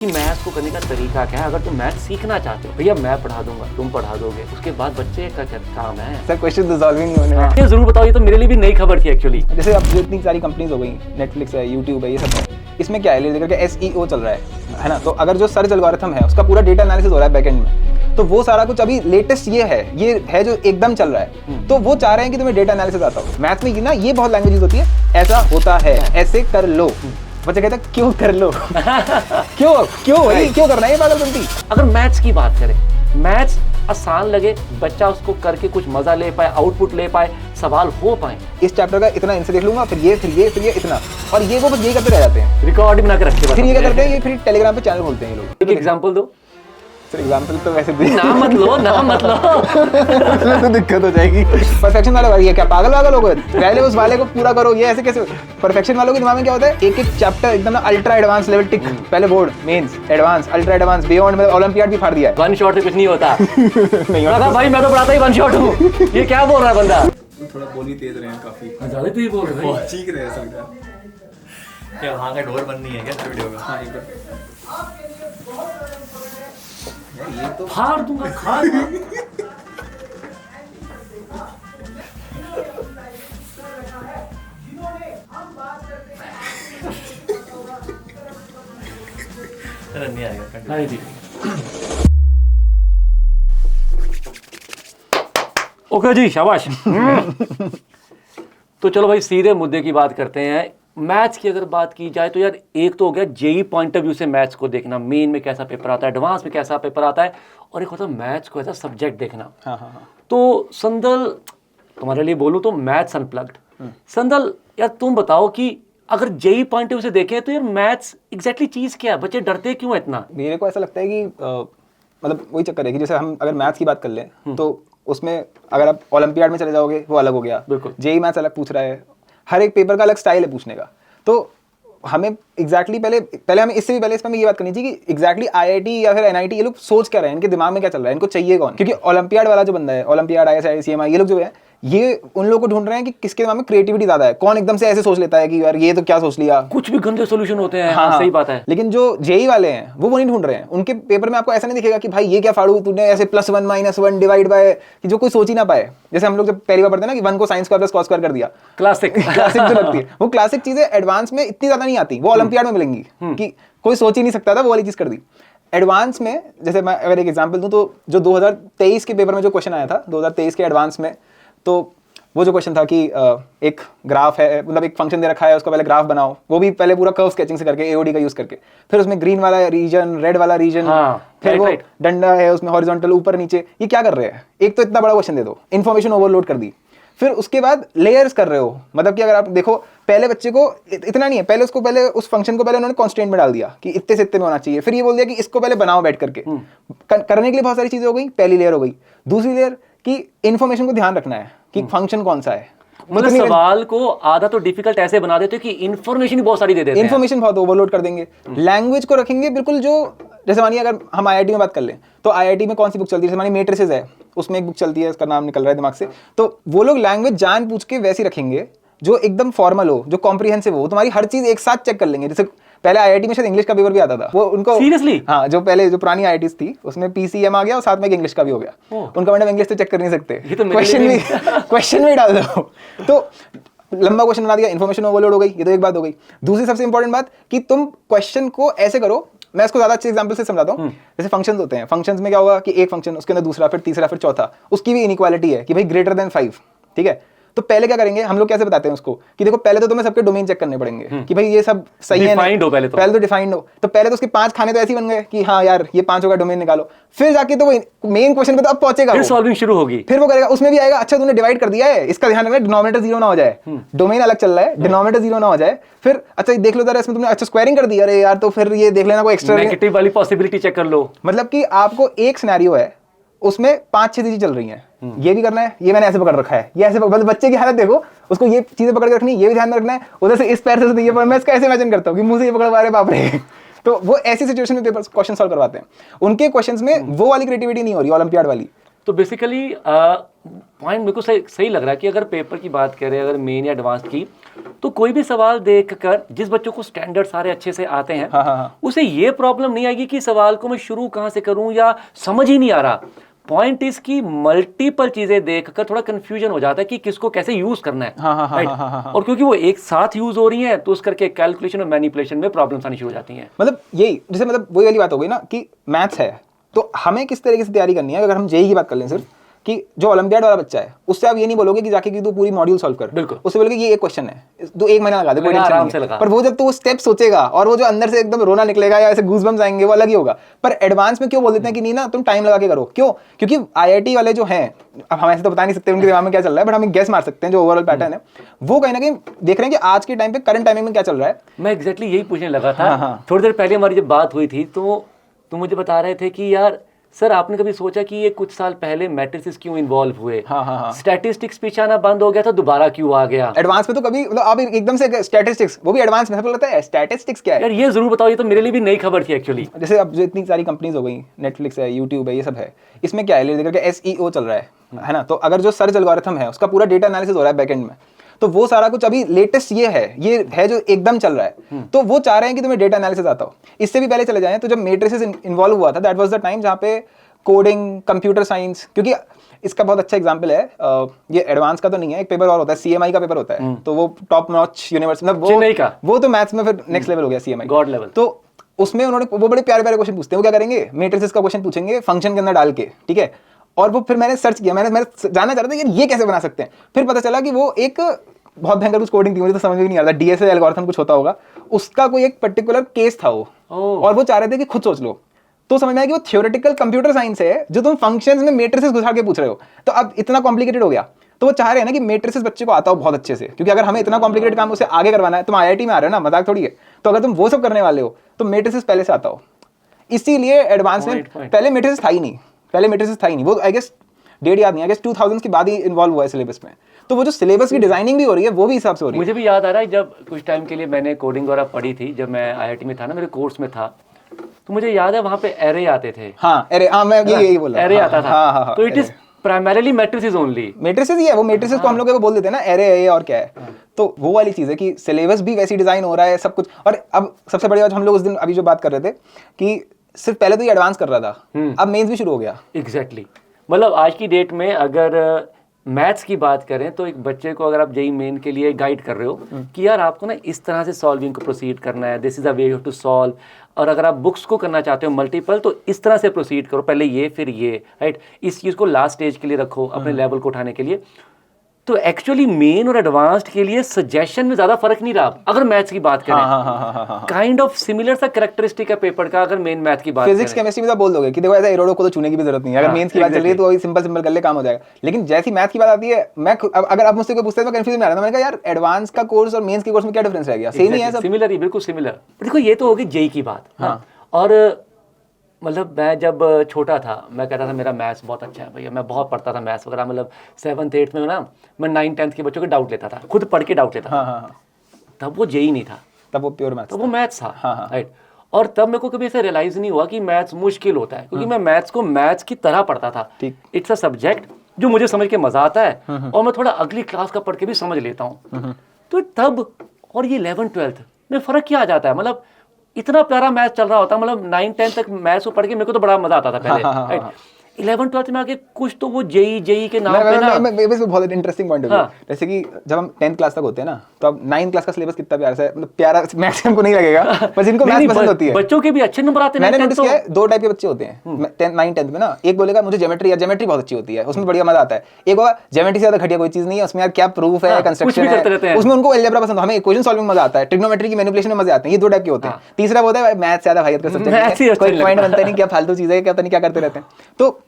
कि मैथ्स को करने का तरीका क्या है। अगर तुम मैथ्स सीखना चाहते हो, भैया मैं पढ़ा दूंगा, तुम पढ़ा दोगे, उसके बाद बच्चे का क्या काम है। सर क्वेश्चन रिजॉल्विंग होने में ये जरूर बताओ, ये तो मेरे लिए भी नई खबर थी एक्चुअली। जैसे अब जो इतनी सारी कंपनीज हो गई, नेटफ्लिक्स है, यूट्यूब है, ये सब है, इसमें क्या है, लेकर के SEO चल रहा है ना। तो अगर जो सर्च एल्गोरिथम है उसका पूरा डेटा एनालिसिस हो रहा है बैकएंड में, तो वो सारा कुछ अभी लेटेस्ट ये है जो एकदम चल रहा है। तो वो चाह रहे हैं कि तुम्हें डेटा एनालिसिस आता हो। मैथ में ना ये बहुत लैंग्वेज होती है, ऐसा होता है, ऐसे कर लो। बच्चे कहते हैं क्यों कर लो क्यों करना है ये पागलपंती। अगर मैथ्स की बात करें, मैथ्स आसान लगे, बच्चा उसको करके कुछ मजा ले पाए, आउटपुट ले पाए, सवाल हो पाए। इस चैप्टर का इतना आंसर देख लूंगा, फिर ये इतना, और ये वो बस यही करते रह जाते हैं। रिकॉर्ड बना के रखे, फिर ये क्या करते हैं, ये फिर टेलीग्राम पे चैनल खोलते हैं ये लोग। एक एग्जांपल दो सर। एग्जांपल तो वैसे दे नाम मत लो तो दिक्कत हो जाएगी। परफेक्शन वाला ये क्या पागल हो गए, पहले उस वाले को पूरा करो, ये ऐसे कैसे। परफेक्शन वालों के दिमाग में क्या होता है, एक चैप्टर एकदम अल्ट्रा एडवांस लेवल टिक, पहले board, mains, advance, ultra advance, beyond, मतलब ओलंपियाड भी फाड़ दिया है। वन शॉट से कुछ नहीं होता। नहीं होता भाई मैं तो पढ़ाता ही वन शॉट हूँ। ये क्या बोल रहा है बंदा। थोड़ा बोली तेज रहे हैं काफी, ज्यादा तो ही बोल रहे हैं। चीख रहे हैं सब। क्या वहाँ का डोर बंद नहीं है क्या वीडियो का? हाँ, एक बार ये तो फाड़ दूंगा, खा दूंगा। नहीं आएगा। नहीं जी। ओके जी, शाबाश। तो चलो भाई सीधे मुद्दे की बात करते हैं। मैथ्स की अगर बात की जाए तो यार, एक तो हो गया जेई पॉइंट ऑफ व्यू से मैथ्स को देखना, मेन में कैसा पेपर आता है, एडवांस में कैसा पेपर आता है, और एक होता है मैथ्स को ऐसा सब्जेक्ट देखना। हाँ। तो संदल, तुम्हारे लिए बोलूँ तो मैथ्स अनप्लग्ड। संदल यार तुम बताओ कि अगर जेई पॉइंट ऑफ व्यू से देखें तो यार मैथ्स एग्जैक्टली चीज़ क्या है, बच्चे डरते क्यों है इतना। मेरे को ऐसा लगता है कि मतलब वही चक्कर है कि जैसे हम अगर मैथ्स की बात कर लें तो उसमें अगर आप ओलंपियाड में चले जाओगे वो अलग हो गया, बिल्कुल। जेई मैथ्स अलग पूछ रहा है, हर एक पेपर का अलग स्टाइल है पूछने का। तो हमें एग्जैक्टली पहले हमें इससे भी पहले इस पर हमें ये बात करनी चाहिए कि एग्जैक्टली IIT या फिर NIT ये लोग सोच क्या रहे हैं, इनके दिमाग में क्या चल रहा है, इनको चाहिए कौन। क्योंकि ओलंपियाड वाला जो बंदा है, ओलंपियाड, ISI, CMI, ये लोग जो है, ये उन लोगों को ढूंढ रहे हैं कि किसके दिमाग में क्रिएटिविटी ज्यादा है, कौन एकदम से ऐसे सोच लेता है कि यार ये तो क्या सोच लिया। कुछ भी गंदे सोल्यूशन होते हैं। हाँ, सही बात है। लेकिन जो जेई वाले हैं वो नहीं ढूंढ रहे हैं। उनके पेपर में आपको ऐसा नहीं दिखेगा कि भाई ये क्या फाड़ू तूने, ऐसे +1 -1 डिवाइड बाय, कि जो कोई सोच ही ना पाए। जैसे हम लोग जब पहली बार पढ़ते हैं ना कि 1 को sine square plus cos square कर दिया, क्लासिक जो लगती है वो क्लासिक चीजें एडवांस में इतनी ज्यादा नहीं आती, वो ओलंपियाड में मिलेंगी कि कोई सोच ही नहीं सकता था, वो वाली चीज कर दी। एडवांस में जैसे मैं अगर एक एग्जांपल दूं तो जो 2023 के पेपर में जो क्वेश्चन आया था 2023 के एडवांस में, तो वो जो क्वेश्चन था कि एक ग्राफ है, मतलब एक फंक्शन दे रखा है, उसका पहले ग्राफ बनाओ, वो भी पहले पूरा कर्व स्केचिंग से करके AOD का यूज करके, फिर उसमें ग्रीन वाला रीजन, रेड वाला रीजन, फिर वो डंडा है उसमें हॉरिजॉन्टल ऊपर नीचे, ये क्या कर रहे हैं। एक तो इतना बड़ा क्वेश्चन दे दो, इन्फॉर्मेशन ओवरलोड कर दी, फिर उसके बाद लेयर्स कर रहे हो। मतलब कि अगर आप देखो पहले बच्चे को इतना नहीं है, पहले उस फंक्शन को पहले उन्होंने कांस्टेंट में डाल दिया कि इतने से इतने में होना चाहिए, फिर ये बोल दिया कि इसको पहले बनाओ बैठ करके। करने के लिए बहुत सारी चीजें हो गई, पहली लेयर हो गई। दूसरी लेयर की इन्फॉर्मेशन को ध्यान रखना है कि फंक्शन कौन सा है। मतलब सवाल को आधा तो डिफिकल्ट ऐसे बना देते हो कि इन्फॉर्मेशन ही बहुत सारी दे देते हैं। इन्फॉर्मेशन बहुत ओवरलोड कर देंगे। लैंग्वेज को रखेंगे बिल्कुल, जो जैसे मानिए अगर हम IIT में बात कर लें तो IIT में कौन सी बुक चलती है, जैसे मानिए मैट्रिसेस है, उसमें एक बुक चलती है, उसका नाम निकल रहा है दिमाग से, तो वो लोग लैंग्वेज जानबूझ के वैसी रखेंगे जो एकदम फॉर्मल हो, जो कॉम्प्रिहेंसिव हो, तुम्हारी हर चीज एक साथ चेक कर लेंगे। जैसे पहले IIT में शायद इंग्लिश का पेपर भी आता था, वो उनको सीरियसली, हाँ, जो पहले जो पुरानी IITs थी उसमें PCM आ गया और साथ में इंग्लिश का भी हो गया। उनका मतलब इंग्लिश तो चेक कर नहीं सकते, क्वेश्चन में डाल दो। तो लंबा क्वेश्चन बना दिया, इन्फॉर्मेशन ओवरलोड हो गई, ये तो एक बात हो गई। दूसरी सबसे इंपॉर्टेंट बात कि तुम क्वेश्चन को ऐसे करो, मैं इसको ज्यादा अच्छे एग्जांपल से समझाता हूँ। जैसे फंक्शंस होते हैं, फंक्शंस में क्या होगा कि एक फंक्शन, उसके अंदर दूसरा, फिर तीसरा, फिर चौथा, उसकी भी इनइक्वालिटी है कि भाई ग्रेटर देन 5, ठीक है। तो पहले क्या करेंगे हम लोग, कैसे बताते हैं उसको कि देखो पहले तो तुम्हें सबके डोमेन चेक करने पड़ेंगे कि भाई ये सब सही है, डिफाइंड हो पहले तो डिफाइंड हो। तो पहले तो उसके 5 खाने तो ऐसे ही बन गए कि हाँ यार ये 5 का डोमेन निकालो, फिर जाके तो वो मेन क्वेश्चन पे तो अब पहुंचेगा, फिर सॉल्विंग शुरू होगी, फिर वो करेगा, उसमें भी आएगा अच्छा तूने डिवाइड कर दिया है, इसका ध्यान रखना डिनोमिनेटर 0 ना हो जाए, डोमेन अलग चल रहा है, डिनोमिनेटर 0 ना हो जाए। फिर अच्छा देख लो जरा इसमें तुमने अच्छा स्क्वायरिंग कर दी, अरे यार तो फिर ये देख लेना कोई एक्स्ट्रा नेगेटिव वाली पॉसिबिलिटी चेक कर लो। मतलब कि आपको एक सिनेरियो है उसमें 5-6 चीजें चल रही हैं, ये भी करना है, ये मैंने ऐसे पकड़ रखा है, ये ऐसे मतलब बच्चे की हालत देखो, उसको ये चीजें पकड़ के रखनी, ये भी ध्यान में रखना है, उधर से इस पैर से ये मैं इसका ऐसे इमेजिन करता हूँ कि मुंह से ये पकड़ पा रहे बाप रे। तो वो ऐसी सिचुएशन में पेपर क्वेश्चन सॉल्व करवाते हैं। उनके क्वेश्चंस में वो वाली क्रिएटिविटी नहीं हो रही ओलंपियाड वाली। तो बेसिकली पॉइंट मेरे को सही लग रहा है कि अगर पेपर की बात करें, अगर मेन या एडवांस की, तो कोई भी सवाल देखकर जिस बच्चों को स्टैंडर्ड सारे अच्छे से आते हैं, उसे ये प्रॉब्लम नहीं आएगी कि सवाल को मैं शुरू कहाँ से करूँ या समझ ही नहीं आ रहा। पॉइंट इसकी मल्टीपल चीजें देखकर थोड़ा कंफ्यूजन हो जाता है कि किसको कैसे यूज करना है। right? और क्योंकि वो एक साथ यूज हो रही है तो उस करके कैलकुलेशन और मैनिपुलेशन में प्रॉब्लम्स आनी शुरू हो जाती हैं। मतलब यही, जैसे मतलब वही वाली बात हो गई ना कि मैथ्स है तो हमें किस तरीके से तैयारी करनी है। अगर हम जेई की बात कर लें सिर्फ, कि जो ओलंपियाड वाला बच्चा है उससे आप ये नहीं बोलोगे कि जाके कि तू पूरी मॉड्यूल सॉल्व कर, बिल्कुल। उससे बोलोगे ये एक क्वेश्चन है, तो एक महीना लगा दे, कोई टेंशन आराम नहीं से है। लगा। पर वो जब तो वो स्टेप सोचेगा और वो जो अंदर से एकदम रोना निकलेगा या ऐसे गूज़बम्स आएंगे, वो अलग ही होगा। पर एडवांस में क्यों बोल देते हैं कि नहीं ना तुम टाइम लगा के करो, क्यों? क्योंकि आईआईटी वाले जो हैं, अब हम ऐसे तो बता नहीं सकते उनके दिमाग में क्या चल रहा है, बट हम गेस मार सकते हैं जो ओवरऑल पैटर्न है वो कहीं ना कहीं देख रहे हैं कि आज के टाइम पे करंट टाइमिंग में क्या चल रहा है। मैं एग्जैक्टली यही पूछने लगा था। थोड़ी देर पहले हमारी जब बात हुई थी तो तुम मुझे बता रहे थे कि यार सर आपने कभी सोचा कि ये कुछ साल पहले मैट्रिसेस क्यों इन्वॉल्व हुए? स्टैटिस्टिक्स पीछे आना बंद हो गया था, दोबारा क्यों आ गया? एडवांस में तो कभी मतलब आप एकदम से स्टैटिस्टिक्स, वो भी एडवांस में सबको लगता है स्टैटिस्टिक्स क्या है यार, ये जरूर बताओ, ये तो मेरे लिए भी नई खबर थी एक्चुअली। जैसे अब जो इतनी सारी कंपनीज हो गई, नेटफ्लिक्स है, यूट्यूब है, ये सब है, इसमें क्या है, ले करके एसईओ चल रहा है ना। तो अगर जो सर्च एल्गोरिथम है उसका पूरा डेटा एनालिसिस हो रहा है बैकएंड में, तो वो सारा कुछ अभी लेटेस्ट ये है जो एकदम चल रहा है। तो वो चाह रहे हैं कि तुम्हें डेटा एनालिसिस आता हो। इससे भी पहले चले जाएं तो जब मैट्रिसेस इन्वॉल्व हुआ था, दैट वाज द टाइम जहाँ पे कोडिंग, कंप्यूटर साइंस, क्योंकि इसका बहुत अच्छा एग्जांपल है, ये एडवांस का तो नहीं है, एक पेपर और होता है सीएमआई का पेपर होता है, तो वो टॉप नॉच यूनिवर्सिटी, मतलब वो तो मैथ्स में फिर नेक्स्ट लेवल हो गया सीएमआई, गॉड लेवल। तो उसमें उन्होंने वो बड़े प्यारे प्यारे क्वेश्चन पूछते हैं। वो क्या करेंगे, मैट्रिसेस का क्वेश्चन पूछेंगे फंक्शन के अंदर डाल के, ठीक है। और वो फिर मैंने सर्च किया, मैंने जानना चाह रहा था यार ये कैसे बना सकते हैं। फिर पता चला कि वो एक बहुत भयंकर कुछ कोडिंग थी, मुझे तो समझ में नहीं आ रहा, डीएसए एल्गोरिथम कुछ होता होगा, उसका कोई एक पर्टिकुलर केस था वो, और वो चाह रहे थे कि खुद सोच लो। तो समझ में आया कि वो थ्योरेटिकल कंप्यूटर साइंस है जो तुम फंक्शंस में मैट्रिसेस घुसा के पूछ रहे हो। तो अब इतना कॉम्प्लिकेटेड हो गया, तो वो चाह रहे हैं ना कि मैट्रिसेस बच्चे को आता हो बहुत अच्छे से, क्योंकि अगर हमें इतना कॉम्प्लिकेटेड काम उसे आगे करवाना है, तुम आईआईटी में आ रहे हो ना, मजाक थोड़ी है। तो अगर तुम वो सब करने वाले हो तो मैट्रिसेस पहले से आता हो। इसीलिए एडवांस में पहले मैट्रिसेस था ही नहीं, वो आई गेस डेट याद नहीं, आई गेस 2000 के बाद ही इन्वॉल्व हुआ है सिलेबस में। तो वो जो सिलेबस की डिजाइनिंग भी हो रही है वो भी हिसाब से हो रही है। मुझे भी याद आ रहा है जब कुछ टाइम के लिए मैंने कोडिंग वगैरह पढ़ी थी, जब मैं आईआईटी में था ना, मेरे कोर्स में था, तो मुझे याद है वहाँ पे एरे आते थे। मैं यही बोल रहा हूँ, एरे आता था। तो it is primarily matrices only. Matrices ही है वो, मैट्रिसेस को हम लोग बोल देते हैं ना एरे है और क्या है। तो वो वाली चीज है कि सिलेबस भी वैसी डिजाइन हो रहा है सब कुछ। और अब सबसे बड़ी बात, हम लोग उस दिन अभी जो बात कर रहे थे कि सिर्फ पहले तो ये एडवांस कर रहा था, अब मेंस भी शुरू हो गया। एग्जैक्टली मतलब आज की डेट में अगर मैथ्स की बात करें तो एक बच्चे को अगर आप जेई मेन के लिए गाइड कर रहे हो कि यार आपको ना इस तरह से सॉल्विंग को प्रोसीड करना है, this is a way to solve, और अगर आप बुक्स को करना चाहते हो मल्टीपल तो इस तरह से प्रोसीड करो, पहले ये फिर ये, राइट। इस चीज़ को लास्ट स्टेज के लिए रखो अपने लेवल को उठाने के लिए। तो एक्चुअली मेन और एडवांस्ड के लिए सजेशन में ज्यादा फर्क नहीं रहा। अगर मैथ्स की बात करें, काइंड ऑफ सिमिलर सा कैरेक्टरिस्टिक है पेपर का। अगर मेन मैथ की बात फिजिक्स केमिस्ट्री में तो बोल दोगे कि देखो ऐसा एरोडो को तो चुने की भी जरूरत नहीं है, अगर मेंस की बात चल रही है तो वही सिंपल कर ले, काम हो जाएगा। लेकिन जैसी मैथ की बात आती है, मैं अगर आप मुझसे कोई पूछते हैं मैं कंफ्यूज में आ रहा था। मैंने कहा यार एडवांस का कोर्स और मेंस के कोर्स में क्या डिफरेंस रह गया, सेम ही है सब, सिमिलर ही, बिल्कुल सिमिलर। देखो ये तो होगी जेई की बात। और मतलब मैं जब छोटा था मैं कहता था मेरा मैथ्स बहुत अच्छा है भैया, मैं बहुत पढ़ता था मैथ्स वगैरह। मतलब 7th 8th में ना मैं 9th 10th के बच्चों के डाउट लेता था, खुद पढ़ के डाउट लेता था। तब वो जेई नहीं था, तब वो प्योर मैथ्स, तब वो मैथ्स था, राइट। और तब मेरे को कभी ऐसा रियलाइज नहीं हुआ कि मैथ्स मुश्किल होता है, क्योंकि मैं मैथ्स को मैथ्स की तरह पढ़ता था। इट्स अ सब्जेक्ट जो मुझे समझ के मजा आता है, और मैं थोड़ा अगली क्लास का पढ़ के भी समझ लेता हूँ। तो तब और ये 11th 12th में फर्क क्या आ जाता है। मतलब इतना प्यारा मैथ चल रहा होता, मतलब 9th 10th तक मैथ्स को पढ़ के मेरे को तो बड़ा मजा आता था पहले। 11th 12th में आके कुछ तो वो जेई के नाम पे ना, मैं बहुत इंटरेस्टिंग पॉइंट है। जैसे कि जब हम 10th क्लास तक होते हैं ना, तो अब 9th क्लास का सिलेबस कितना प्यारा सा है, मतलब प्यारा मैथ्स हमको नहीं लगेगा, पर जिनको मैथ्स पसंद होती है, बच्चों के भी अच्छे नंबर आते हैं। मैंने नोटिस किया है दो टाइप के बच्चे होते हैं 9th 10th में ना। एक बोलेगा मुझे ज्योमेट्री बहुत अच्छी होती है, उसमें बढ़िया मजा आता है। एक होगा ज्योमेट्री से ज्यादा घटिया कोई चीज नहीं है, उसमें यार क्या प्रूफ है, कंस्ट्रक्शन है, उसमें उनको अलजेब्रा पसंद है, हमें इक्वेशन सॉल्विंग मजा आता है, ट्रिग्नोमेट्री की मैनिपुलेशन में मजा आते हैं। ये दो टाइप के होते हैं। तीसरा होता है मैथ्स ज्यादा भाई का सब्जेक्ट, कोई पॉइंट बनता नहीं, क्या फालतू चीज है, क्या पता नहीं क्या करते रहते हैं। तो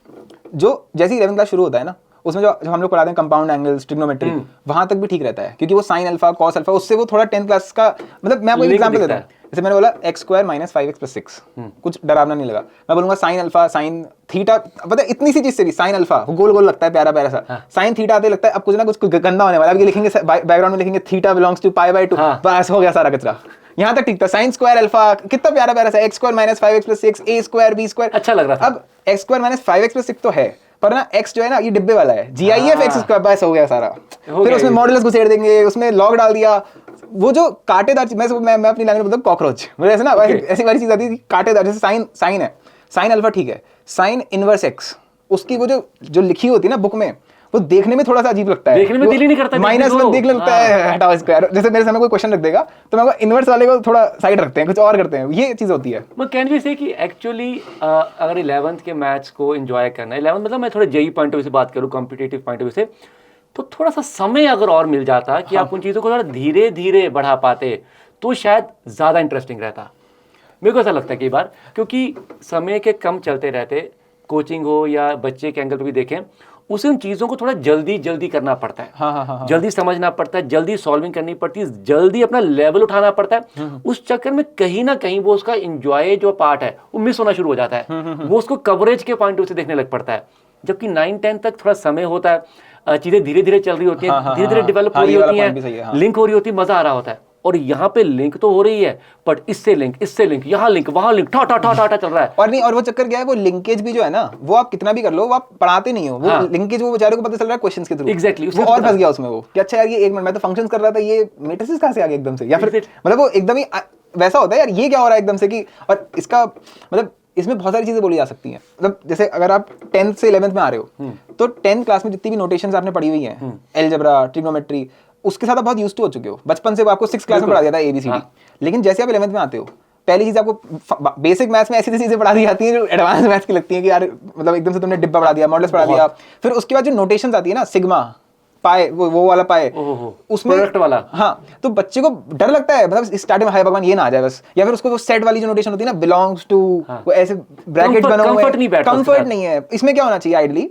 जो जैसे ही 11th क्लास शुरू होता है ना, उसमें जो हम लोग पढ़ाते हैं कंपाउंड एंगल्स, ट्रिग्नोमेट्री, वहां तक भी ठीक रहता है, क्योंकि वो साइन अल्फा कॉस अल्फा, उससे वो थोड़ा 10th क्लास का, मतलब मैं आपको एक एग्जांपल देता हूं। जैसे मैंने बोला x² - 5x + 6, कुछ डरावना नहीं लगा। मैं बोलूंगा साइन अल्फा साइन थीटा, पता है इतनी सी चीज से भी साइन अल्फा गोल गोल लगता है, प्यारा प्यारा सा। साइन थीटा आते लगता है अब कुछ ना कुछ गंदा होने वाला है, अब ये लिखेंगे बैकग्राउंड में लिखेंगे थीटा बिलोंग्स टू π/2, बस हो गया सारा कचरा। यहाँ तक ठीक था। साइन स्क्वायर अल्फा कितना प्यारा प्यारा सा, x² - 5x + 6 a² b², अच्छा लग रहा था। अब x² - 5x + 6 तो है, पर ना x जो है ना ये डिब्बे वाला है, GIF x स्क्वायर बस हो गया सारा। हो फिर गया उसमें ये। मॉडुलस घुसेड़ देंगे, उसमें लॉग डाल दिया, वो जो कांटेदार चीज, मैं अपनी लैंग्वेज में बोलता हूँ कॉकरोच, मुझे ऐसे ना ऐसी वाली चीज आती थी कांटेदार, जैसे साइन है, साइन अल्फा ठीक है, साइन इनवर्स x, उसकी वो जो लिखी होती है ना बुक में, वो देखने में थोड़ा सा अजीब लगता है, देखने में दिल ही नहीं करता माइनस वन देखने लगता है, हटाओ स्क्वायर। जैसे मेरे सामने कोई क्वेश्चन रख देगा तो मैं इनवर्स वाले को थोड़ा साइड रखते हैं, कुछ और करते हैं, ये चीज होती है। मैं कैन भी से कि एक्चुअली अगर 11th के मैथ्स को एंजॉय करना है, 11th मतलब मैं थोड़ा जेई पॉइंट ऑफ व्यू से बात करूँ, कॉम्पिटिटिव पॉइंट ऑफ व्यू से, तो थोड़ा सा समय अगर और मिल जाता कि आप उन चीज़ों को थोड़ा धीरे धीरे बढ़ा पाते तो शायद ज़्यादा इंटरेस्टिंग रहता। मेरे को ऐसा लगता है कई बार, क्योंकि समय के कम चलते रहते, कोचिंग हो या बच्चे के एंगल पर भी देखें, उसे उन चीज़ों को थोड़ा जल्दी जल्दी करना पड़ता है। जल्दी समझना पड़ता है, जल्दी सॉल्विंग करनी पड़ती है, जल्दी अपना लेवल उठाना पड़ता है। उस चक्कर में कहीं ना कहीं वो उसका एंजॉय जो पार्ट है वो मिस होना शुरू हो जाता है। वो उसको कवरेज के पॉइंट ऑफ व्यू से देखने लग पड़ता है। जबकि 9-10 तक थोड़ा समय होता है, चीज़ें धीरे धीरे चल रही होती हैं, धीरे धीरे डेवलप हो रही होती हैं, लिंक हो रही होती है, मजा आ रहा होता है। और यहाँ पे लिंक तो हो रही है, बट इससे लिंक, यहाँ लिंक, वहाँ लिंक, ठा चल रहा है। और नहीं, और वो चक्कर क्या है, वो लिंकेज भी जो है ना, वो आप कितना भी कर लो, वो आप पढ़ाते नहीं हो, वो लिंकेज वो बेचारे को पता चल रहा है क्वेश्चंस के थ्रू। एग्जैक्टली, वो और फंस गया उसमें, वो कि अच्छा यार ये 1 मिनट मैं तो फंक्शंस कर रहा था, ये मैट्रिसेस कहाँ से आ गए एकदम से, या फिर मतलब वो एकदम ही वैसा होता है यार, ये क्या हो रहा है एकदम से कि, और इसका मतलब इसमें बहुत सारी चीजें बोली जा सकती हैं। मतलब जैसे अगर आप 10th से 11th में आ रहे हो, तो 10th क्लास में जितनी भी नोटेशंस आपने पढ़ी हुई हैं, अलजेब्रा, ट्रिग्नोमेट्री, उसके साथ आप बहुत यूज्ड टू हो चुके हो, बचपन से वो आपको 6th क्लास में पढ़ा दिया था ABCD। लेकिन जैसे आप 11th में आते हो, पहली चीज आपको बेसिक मैथ्स में ऐसी चीजें पढ़ा दी जाती हैं जो एडवांस मैथ्स की लगती है कि यार मतलब एकदम से तुमने डिब्बा पढ़ा दिया, मॉडल्स पढ़ा दिया। फिर उसके बाद जो नोटेशंस आती है ना, सिग्मा, पाए, वो वाला पाए, उसमें प्रोडक्ट वाला, हाँ, तो बच्चे को डर लगता है, मतलब स्टार्टिंग में हाय भगवान ये ना आ जाए बस, या फिर उसको वो सेट वाली जो नोटेशन होती है ना, बिलोंग्स टू, वो ऐसे ब्रैकेट बने हुए, कंफर्ट नहीं है। इसमें क्या होना चाहिए आइडली,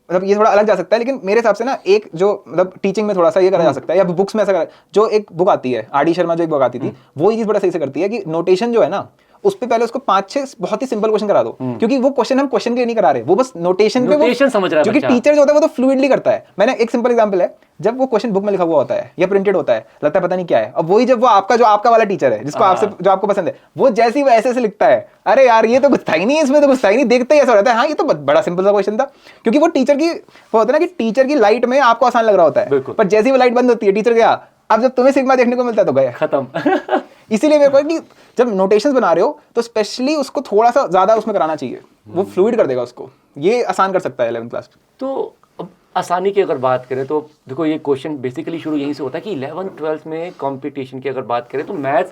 मतलब ये थोड़ा अलग जा सकता है, लेकिन मेरे हिसाब से ना एक जो मतलब टीचिंग में थोड़ा सा ये करा जा सकता है, या बुक्स में ऐसा करा, जो एक बुक आती है RD शर्मा, जो एक बुक आती थी, वो ये चीज बड़ा सही से करती है कि नोटेशन जो है ना, उस पे पहले उसको 5-6 बहुत ही सिंपल क्वेश्चन करा दो, क्योंकि वो क्वेश्चन हम क्वेश्चन के लिए नहीं करा रहे, वो बस नोटेशन पे, नोटेशन समझ रहा है क्योंकि बच्चा। टीचर जो होता है वो तो फ्लूइडली करता है। मैंने एक सिंपल एग्जांपल है, जब वो क्वेश्चन बुक में लिखा हुआ होता है या प्रिंटेड होता है, लगता है पता नहीं क्या है, अब वही जब वो आपका वाला टीचर है जिसको आपसे जो आपको पसंद है, वो जैसे ही वो ऐसे लिखता है, अरे यार ये तो कुछ था ही नहीं, इसमें तो कुछ था ही नहीं, देखते ही ऐसा रहता है हाँ ये तो बड़ा सिंपल सा क्वेश्चन था, क्योंकि वो टीचर की वो होता है ना कि टीचर की लाइट में आपको आसान लग रहा होता है, पर जैसे ही वो लाइट बंद होती है, टीचर गया, अब जब तुम्हें सिग्मा देखने को मिलता है तो गए खत्म। इसीलिए मेरे को कि जब नोटेशंस बना रहे हो तो स्पेशली उसको थोड़ा सा ज्यादा उसमें कराना चाहिए, वो फ्लूइड कर देगा उसको, ये आसान कर सकता है 11th क्लास। तो अब आसानी की अगर बात करें तो देखो ये क्वेश्चन बेसिकली शुरू यहीं से होता है कि 11th 12th में कंपटीशन की अगर बात करें तो मैथ्स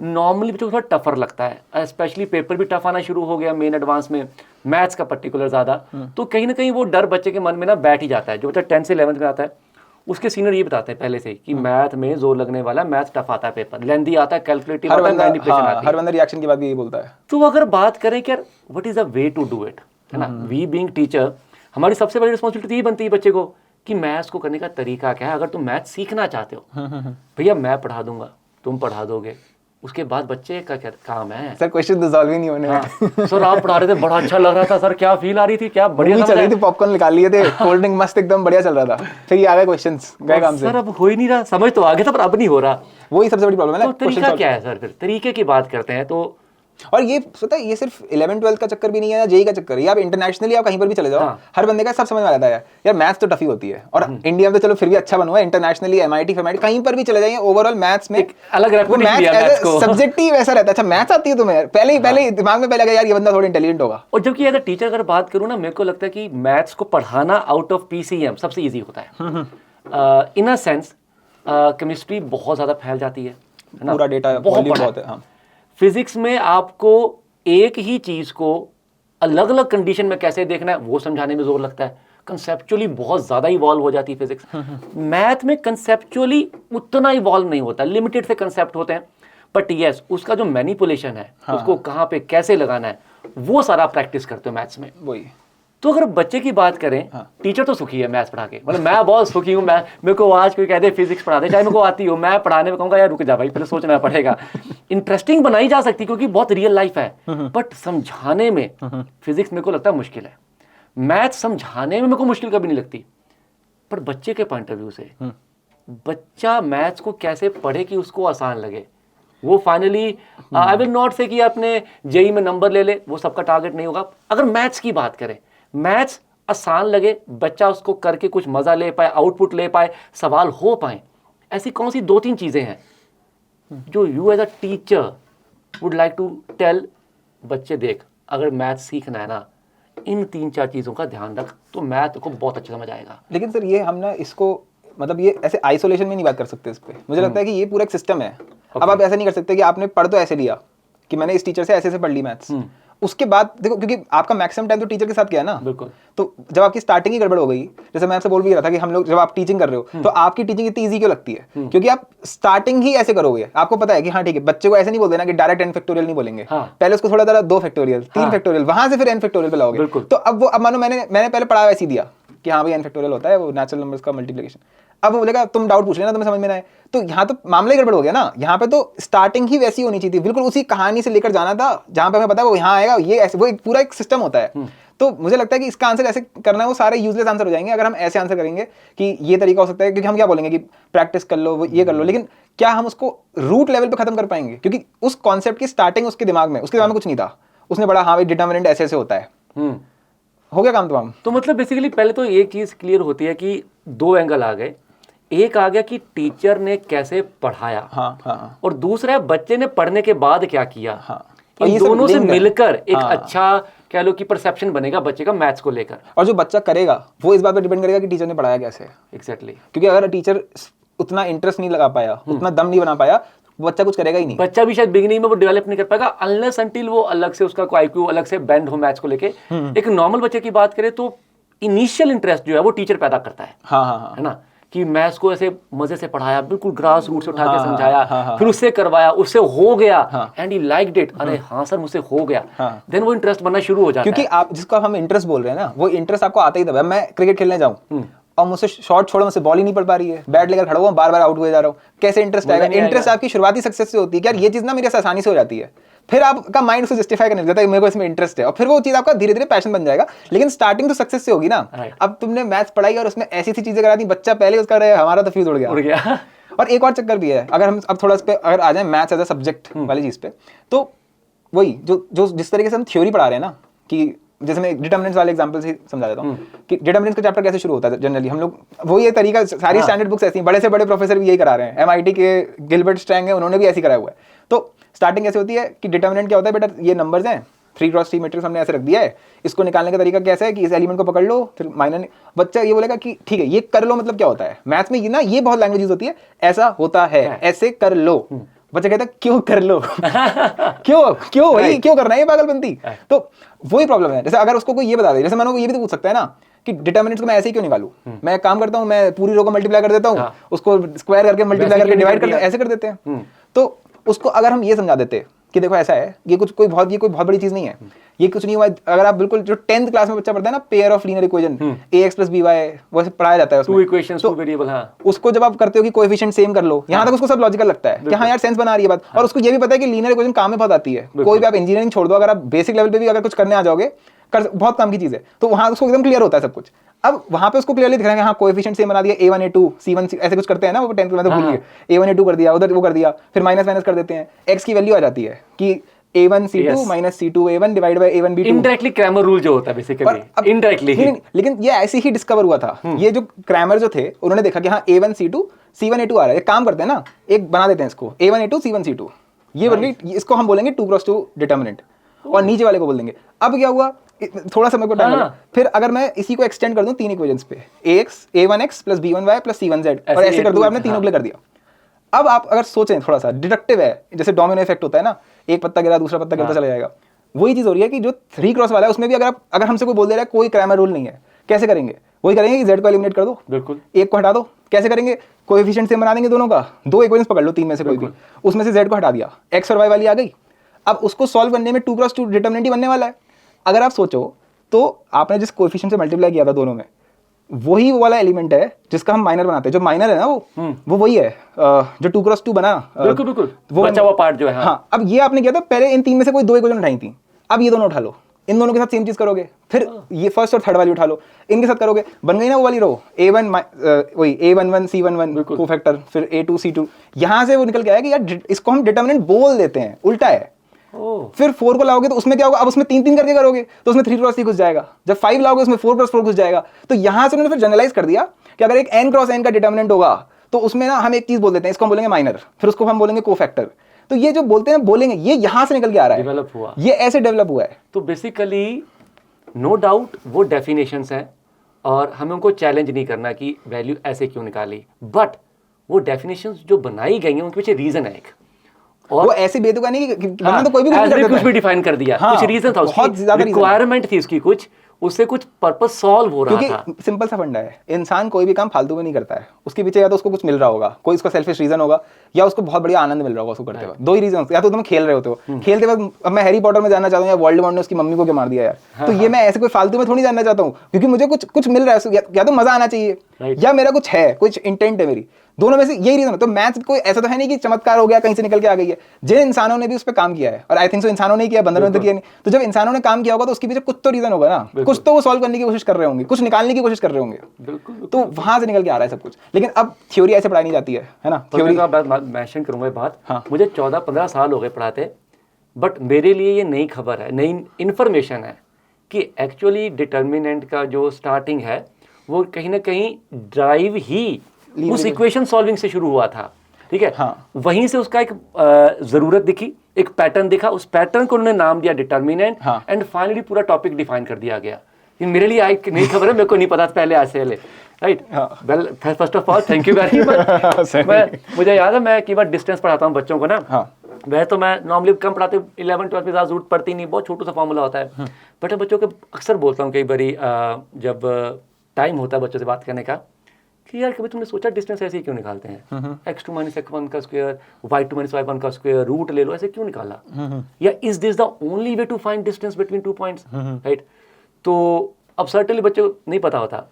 नॉर्मली बच्चों को थोड़ा टफर लगता है, स्पेशली पेपर भी टफ आना शुरू हो गया मेन एडवांस में, मैथ्स का पर्टिकुलर ज़्यादा, तो कहीं ना कहीं वो डर बच्चे के मन में ना बैठ ही जाता है। जो बच्चा 10th से 11th में आता है उसके सीनियर ये बताते हैं पहले से ही कि मैथ में जोर लगने वाला, मैथ टफ आता है, पेपर लेंथी आता है, कैलकुलेटिव आता है, मैनिपुलेशन आती है। हर बंदा रिएक्शन के बाद भी यही बोलता है। तो अगर बात करें कि यार what is the way to do it, है ना, वी बीइंग टीचर हमारी सबसे बड़ी रिस्पॉन्सिबिलिटी ये बनती है बच्चे को कि मैथ्स को करने का तरीका क्या है। अगर तुम मैथ सीखना चाहते हो भैया मैं पढ़ा दूंगा, तुम पढ़ा दोगे, उसके बाद बच्चे का क्या काम है। सर क्वेश्चन तो सॉल्व ही नहीं होने हैं। सर आप पढ़ा रहे थे, बड़ा अच्छा लग रहा था सर, क्या फील आ रही थी, क्या बढ़िया चल रही थी, पॉपकॉर्न निकाल लिए थे, कोल्ड ड्रिंक मस्त एकदम बढ़िया चल रहा था, फिर ये आ गए क्वेश्चंस, गए काम से। सर अब हो ही नहीं रहा, समझ तो आगे था पर अब नहीं हो रहा, वही सबसे बड़ी प्रॉब्लम है तो ना। तरीका क्या है सर, फिर तरीके की बात करते हैं तो, और ये पता है ये सिर्फ 11-12 का चक्कर भी नहीं है या जेई का चक्कर है, आप इंटरनेशनली आप कहीं पर भी चले जाओ, हर बंदे का सब समझ में आता है यार मैथ्स तो टफी होती है, और इंडिया में तो चलो फिर भी अच्छा बना हुआ है, इंटरनेशनली MIT FMIT कहीं पर भी चले जाइए, ओवरऑल मैथ्स में अलग रेपुटेशन दिया मैथ्स को, सब्जेक्टिव ऐसा रहता है। अच्छा मैथ्स आती है तुम्हें, पहले दिमाग में पहले यार ये बंदा थोड़ा इंटेलिजेंट होगा। और जबकि एज अ टीचर अगर बात करूँ ना, मेरे को लगता है कि मैथ्स को पढ़ाना आउट ऑफ PCM सबसे ईजी होता है। इन अ सेंस केमिस्ट्री बहुत ज़्यादा फैल जाती है ना, पूरा डेटा बहुत है। फिजिक्स में आपको एक ही चीज़ को अलग अलग कंडीशन में कैसे देखना है वो समझाने में जोर लगता है, कंसेप्चुअली बहुत ज़्यादा इवॉल्व हो जाती है फिजिक्स। मैथ में कंसेप्चुअली उतना इवॉल्व नहीं होता, लिमिटेड से कंसेप्ट होते हैं, बट यस उसका जो मैनिपुलेशन है, उसको कहाँ पे कैसे लगाना है, वो सारा प्रैक्टिस करते हो मैथ्स में। वही तो अगर बच्चे की बात करें, टीचर तो सुखी है मैथ्स पढ़ा के, मतलब मैं बहुत सुखी हूँ। मैं मेरे को आज कोई कह दे फिजिक्स पढ़ा दे, चाहे मेरे को आती हो, मैं पढ़ाने में कहूँगा यार रुक जा भाई पहले सोचना पड़ेगा। इंटरेस्टिंग बनाई जा सकती क्योंकि बहुत रियल लाइफ है, बट समझाने में फिजिक्स मेरे को लगता है मुश्किल है, मैथ्स समझाने में मेरे को मुश्किल कभी नहीं लगती, पर बच्चे के पॉइंट ऑफ व्यू से बच्चा मैथ्स को कैसे पढ़े कि उसको आसान लगे, वो फाइनली आई विल नॉट से कि आपने जेई में नंबर ले ले, वो सबका टारगेट नहीं होगा। अगर मैथ्स की बात करें, मैथ्स आसान लगे, बच्चा उसको करके कुछ मज़ा ले पाए, आउटपुट ले पाए, सवाल हो पाए, ऐसी कौन सी 2-3 चीज़ें हैं जो you as a teacher would like to tell बच्चे, देख अगर मैथ सीखना है ना, इन 3-4 चीज़ों का ध्यान रख तो मैथ को बहुत अच्छा समझ आएगा। लेकिन सर ये हम ना इसको मतलब ये ऐसे आइसोलेशन में नहीं बात कर सकते इस पे। मुझे लगता है कि ये पूरा एक सिस्टम है। अब आप ऐसा नहीं कर सकते कि आपने पढ़ तो ऐसे लिया कि मैंने इस टीचर से ऐसे पढ़ ली मैथ्स, उसके बाद देखो, क्योंकि आपका मैक्सिमम टाइम तो टीचर के साथ गया ना। बिल्कुल। तो जब आपकी स्टार्टिंग ही गड़बड़ हो गई, जैसे मैं आपसे बोल भी रहा था कि हम लोग जब आप टीचिंग कर रहे हो तो आपकी टीचिंग इतनी ईजी क्यों लगती है, क्योंकि आप स्टार्टिंग ही ऐसे करोगे। आपको पता है कि हाँ ठीक है, बच्चे को ऐसे नहीं बोल देना कि डायरेक्ट n फैक्टोरियल नहीं बोलेंगे, पहले उसको थोड़ा 2 फैक्टोरियल 3 फैक्टोरियल, वहां से फिर n फैक्टोरियल पे लाओगे। तो अब मानो मैंने पहले पढ़ा वैसे ही दिया कि हाँ भाई n फैक्टोरियल होता है, वो नेचुरल नंबर्स का मल्टीप्लिकेशन। अब वो बोलेगा तुम डाउट पूछ लेना, तुम्हें समझ में ना आए, तो यहाँ तो मामला ही गड़बड़ हो गया ना। यहाँ पे तो स्टार्टिंग ही वैसी होनी चाहिए थी, बिल्कुल उसी कहानी से लेकर जाना था जहाँ पे हमें पता है वो यहाँ आएगा, ये ऐसे वो एक पूरा एक सिस्टम होता है। तो मुझे लगता है कि इसका आंसर ऐसे करना है वो सारे यूजलेस आंसर हो जाएंगे अगर हम ऐसे आंसर करेंगे कि ये तरीका हो सकता है, क्योंकि हम क्या बोलेंगे कि प्रैक्टिस कर लो, वो ये कर लो, लेकिन क्या हम उसको रूट लेवल पे खत्म कर पाएंगे? क्योंकि उस कॉन्सेप्ट की स्टार्टिंग उसके दिमाग में कुछ नहीं था, उसने पढ़ा हाँ भाई डिटर्मिनेंट ऐसे ऐसे होता है, हो गया काम तमाम। तो मतलब बेसिकली पहले तो एक चीज़ क्लियर होती है कि 2 एंगल आ गए। एक आ गया कि टीचर ने कैसे पढ़ाया, हाँ। और दूसरा है बच्चे ने पढ़ने के बाद क्या किया। और इन ये सब दोनों से लिंक है। मिलकर एक अच्छा कह लो कि परसेप्शन बनेगा बच्चे का मैथ्स को लेकर। और जो बच्चा करेगा वो इस बात पर डिपेंड करेगा कि टीचर ने पढ़ाया कैसे। एग्जैक्टली। क्योंकि अगर टीचर उतना इंटरेस्ट नहीं लगा पाया, उतना दम नहीं बना पाया, बच्चा कुछ करेगा ही नहीं। बच्चा भी शायद बिगिनिंग में वो डेवलप नहीं कर पाएगा अनलेस अनटिल वो अलग से उसका कोई IQ अलग से बैंड हो मैथ्स को लेके। एक नॉर्मल बच्चे की बात करें तो इनिशियल इंटरेस्ट जो है वो टीचर पैदा करता है। हाँ। है ना, कि मैथ्स को ऐसे मजे से पढ़ाया, बिल्कुल ग्रास रूट से उठा के समझाया, फिर उससे करवाया, उससे हो गया एंड ही लाइक्ड इट, अरे हाँ सर मुझसे हो गया, देन वो इंटरेस्ट बनना शुरू हो जाता है। क्योंकि आप जिसको हम इंटरेस्ट बोल रहे हैं ना, वो इंटरेस्ट आपको आता ही तब है। मैं क्रिकेट खेलने जाऊं और मुझसे शॉट छोड़ो, मुझसे बॉल ही नहीं पड़ पा रही है, बैट लेकर खड़ा हुआ बार-बार आउट हुए जा रहा हूं, कैसे इंटरेस्ट आएगा? इंटरेस्ट आपकी शुरुआती सक्सेस से होती है कि यार ये चीज ना मेरे से आसानी से हो जाती है, फिर आपका माइंड उसको जस्टिफाई करने लगता है मेरे को इसमें इंटरेस्ट है, और फिर वो चीज आपका धीरे धीरे पैशन बन जाएगा। लेकिन स्टार्टिंग तो सक्सेस से होगी ना। अब तुमने मैथ्स पढ़ाई और उसमें ऐसी चीजें करा दी, बच्चा पहले उसका रहे, हमारा तो फ्यूज उड़ गया। और एक और चक्कर भी है, अगर हम अब थोड़ा इस पे अगर आ जाए मैथ्स एज अ सब्जेक्ट वाली चीज पे, तो वही जो जिस तरीके से हम थ्योरी पढ़ा रहे हैं ना, कि जैसे मैं डिटर्मिनेंट्स वाले एग्जांपल से समझा देता हूँ कि डिटर्मिनेंट्स का चैप्टर कैसे शुरू होता है जनरली। हम लोग वो ये तरीका, सारी स्टैंडर्ड बुक्स ऐसी हैं, बड़े से बड़े प्रोफेसर भी यही करा रहे हैं, MIT के गिलबर्ट स्ट्रैंग है, उन्होंने भी ऐसी कराया हुआ है। तो स्टार्टिंग ऐसे होती है कि डिटर्मिनेंट क्या होता है, बेटा ये नंबर्स हैं, 3x3 मैट्रिक्स हमने ऐसे रख दिया है, इसको निकालने का तरीका कैसा है कि इस एलिमेंट को पकड़ लो, फिर माइनर। बच्चा ये बोलेगा कि ठीक है ये कर लो, मतलब क्या होता है मैथ्स में, ये ना ये बहुत लैंग्वेज यूज होती है, ऐसा होता है, ऐसे कर लो। बच्चा कहता है क्यों कर लो क्यों भाई क्यों करना है ये पागलपंती। तो वही प्रॉब्लम है। जैसे अगर उसको कोई ये बता दे, जैसे मैंने ये भी तो पूछ सकता है ना कि डिटर्मिनेंट्स को मैं ऐसे ही क्यों निकालूं, मैं काम करता हूं, मैं पूरी रो को मल्टीप्लाई कर देता हूं, उसको स्क्वायर करके मल्टीप्लाई करके डिवाइड कर ऐसे कर देते हैं। तो उसको अगर हम ये समझा देते कि देखो ऐसा है, ये कोई बहुत बड़ी चीज नहीं है, ये कुछ नहीं हुआ। अगर आप बिल्कुल जो 10th क्लास में बच्चा पढ़ता है ना, pair of linear equation ax + by वैसे पढ़ाया जाता है उसमें, 2 इक्वेशंस 2 वेरिएबल। हाँ, उसको जब आप करते हो कि कोएफिशिएंट सेम कर लो, यहाँ तक उसको सब लॉजिकल लगता है कि हाँ यार सेंस बना रही है बात। और उसको ये भी पता है कि लीनियर इक्वेशन काम में बहुत आती है, कोई भी आप इंजीनियरिंग छोड़ दो, अगर आप बेसिक लेवल पे भी अगर कुछ करने आ जाओगे, बहुत काम की चीज है, तो वहां उसको एकदम क्लियर होता है सब कुछ। अब वहां पे उसको क्लियरली दिख रहा है हाँ कोएफिशिएंट सेम बना दिया, A1 A2 C1 ऐसे कुछ करते हैं ना वो 10th में, तो भूल गए, A1 A2 कर दिया, उधर वो कर दिया, फिर माइनस कर देते हैं, x की वैल्यू आ जाती है कि A1 C2 - C2 A1 divide by A1 B2। Indirectly Cramer rule जो होता है बेसिकली, इनडायरेक्टली। लेकिन ये ऐसे ही डिस्कवर हुआ था। ये जो क्रैमर जो थे उन्होंने देखा कि हाँ A1 C2 C1 A2 आ रहा है, एक काम करते हैं ना, एक बना देते हैं इसको A1 A2 C1 C2, ये बोलेंगे, इसको हम बोलेंगे 2x2 डिटर्मिनेंट, और नीचे वाले को बोल देंगे। अब क्या हुआ, थोड़ा समय को टाइम लगा, फिर अगर मैं इसी को एक्सटेंड कर दूं 3 इक्वेशंस पे, A1x + B1y + C1z, और ऐसे कर दूं, आपने तीनों के लिए कर दिया। अब आप अगर सोचें थोड़ा सा डिडक्टिव है, जैसे डोमिनो इफेक्ट होता है ना, एक पत्ता गिरा दूसरा पत्ता गिरता चला जाएगा, वही चीज हो रही है कि जो 3x वाला है उसमें भी अगर हमसे कोई बोल दे रहा है कोई क्रैमर रूल नहीं है, कैसे करेंगे? वही करेंगे कि z को एलिमिनेट कर दो, बिल्कुल, एक को हटा दो। कैसे करेंगे? कोएफिशिएंट सेम बना देंगे दोनों का, 2 इक्वेशंस पकड़ लो 3 में से कोई भी, उसमें से z को हटा दिया, x और y वाली आ गई। अब उसको सॉल्व करने में 2x2 डिटर्मिनेंट ही बनने वाला है। अगर आप सोचो तो आपने जिस कोएफिशिएंट से मल्टीप्लाई किया था दोनों में, वही वो वाला एलिमेंट है जिसका हम माइनर बनाते हैं। जो माइनर है ना वो वही है जो 2x2 बना, बिल्कुल वो बचा हुआ पार्ट जो है। हाँ, अब ये आपने किया था, पहले इन 3 में से कोई 2 इक्वेशन उठाई थी, अब ये दोनों उठा लो, इन दोनों के साथ सेम चीज करोगे, फिर ये फर्स्ट और थर्ड वाली उठा लो, इनके साथ करोगे, बन गई ना वो वाली रो A1 वही A11 C11 कोफैक्टर, फिर A2 C2। यहां से वो निकल के आया कि यार इसको हम डिटर्मिनेंट बोल देते हैं, उल्टा है। ओह फिर 4 को लाओगे तो उसमें क्या होगा, अब उसमें 3 करके करोगे तो उसमें 3 क्रॉस 3 घुस जाएगा। जब 5 लाओगे उसमें 4+4 घुस जाएगा। तो यहां से उन्होंने फिर जनरलाइज कर दिया कि अगर एक n क्रॉस n का डिटर्मिनेंट होगा तो उसमें ना हम एक चीज बोल देते हैं, इसको हम बोलेंगे माइनर, फिर उसको हम बोलेंगे कोफैक्टर। तो ये जो बोलते हैं बोलेंगे, ये यहां से निकल के आ रहा है, डेवलप हुआ। ये ऐसे डेवलप हुआ है। तो बेसिकली नो डाउट वो डेफिनेशंस हैं और हमें उनको चैलेंज नहीं करना कि वैल्यू ऐसे क्यों निकाली, बट वो डेफिनेशंस जो बनाई गई हैं उनके पीछे रीजन है एक। वो ऐसे बेतुका नहीं कि वरना तो कोई भी as कर भी देता कुछ है। भी डिफाइन कर दिया, हाँ, कुछ रीजन था, बहुत ज्यादा उसकी reason रिक्वायरमेंट थी उसकी, कुछ उससे कुछ पर्पस सॉल्व हो रहा था। क्योंकि सिंपल सा फंडा है, इंसान कोई भी काम फालतू में नहीं करता है, उसके पीछे या तो उसको कुछ मिल रहा होगा, कोई उसका सेल्फिश रीजन होगा, या उसको बहुत बढ़िया आनंद मिल रहा होगा उसको करते हुए। दो ही रीजन, या तो तुम खेल रहे होते हो, खेलते वक्त अब मैं हैरी पॉटर में जानना चाहता हूँ या वोल्डेमॉर्ट ने उसकी मम्मी को क्या मार दिया यार, तो ये मैं ऐसे कोई फालतू में थोड़ी जानना चाहता हूँ, क्योंकि मुझे कुछ मिल रहा है, या तो मजा आना चाहिए या मेरा कुछ है, कुछ इंटेंट है मेरी, दोनों में से यही रीजन है। तो मैथ्स कोई ऐसा तो है नहीं कि चमत्कार हो गया कहीं से निकल के आ गई है, जिन इंसानों ने भी उस पर काम किया है, और आई थिंक सो इंसानों ने ही किया, बंदरों ने तो किया नहीं। तो जब इंसानों ने काम किया होगा तो उसके पीछे कुछ तो रीजन होगा ना, कुछ तो वो सॉल्व करने की कोशिश कर रहे होंगे, कुछ निकालने की कोशिश कर रहे होंगे, बिल्कुल। तो वहां से निकल के आ रहा है सब कुछ। लेकिन अब थ्योरी ऐसे पढ़ाई नहीं जाती है ना, थ्योरी थ्योरी का मेंशन करूंगा बात। हाँ। मुझे 14-15 साल हो गए पढ़ाते, बट मेरे लिए ये नई खबर है, नई इन्फॉर्मेशन है कि एक्चुअली डिटर्मिनेंट का जो स्टार्टिंग है वो कहीं ना कहीं ड्राइव ही उस इक्वेशन सॉल्विंग से शुरू हुआ था, ठीक है। हाँ। वहीं से उसका एक जरूरत दिखी, एक पैटर्न दिखा, उस पैटर्न को उन्होंने नाम दिया डिटर्मिनेंट, हाँ। एंड फाइनली पूरा टॉपिक डिफाइन कर दिया गया। ये मेरे लिए एक नई खबर है, मेरे को नहीं पता था पहले, आज से पहले, right. Well first of all thank you very much. मुझे याद है मैं कई बार डिस्टेंस पढ़ाता हूँ बच्चों को ना, वह तो मैं नॉर्मली कम पढ़ाते, 11-12 में ज़्यादा जरूरत पड़ती नहीं, बहुत छोटा सा फॉर्मूला होता है, बट बच्चों को अक्सर बोलता हूँ कई बारी जब टाइम होता है बच्चों से बात करने का, कि यार कभी तुमने सोचा डिस्टेंस ऐसे ही क्यों निकालते हैं, x2 - x1 का स्क्वायर, y2 - y1 का स्क्वायर, रूट ले लो, ऐसे क्यों निकाला, या is this the only way to find distance between 2 points, right. तो अब सर्टेनली बच्चों को नहीं पता होता।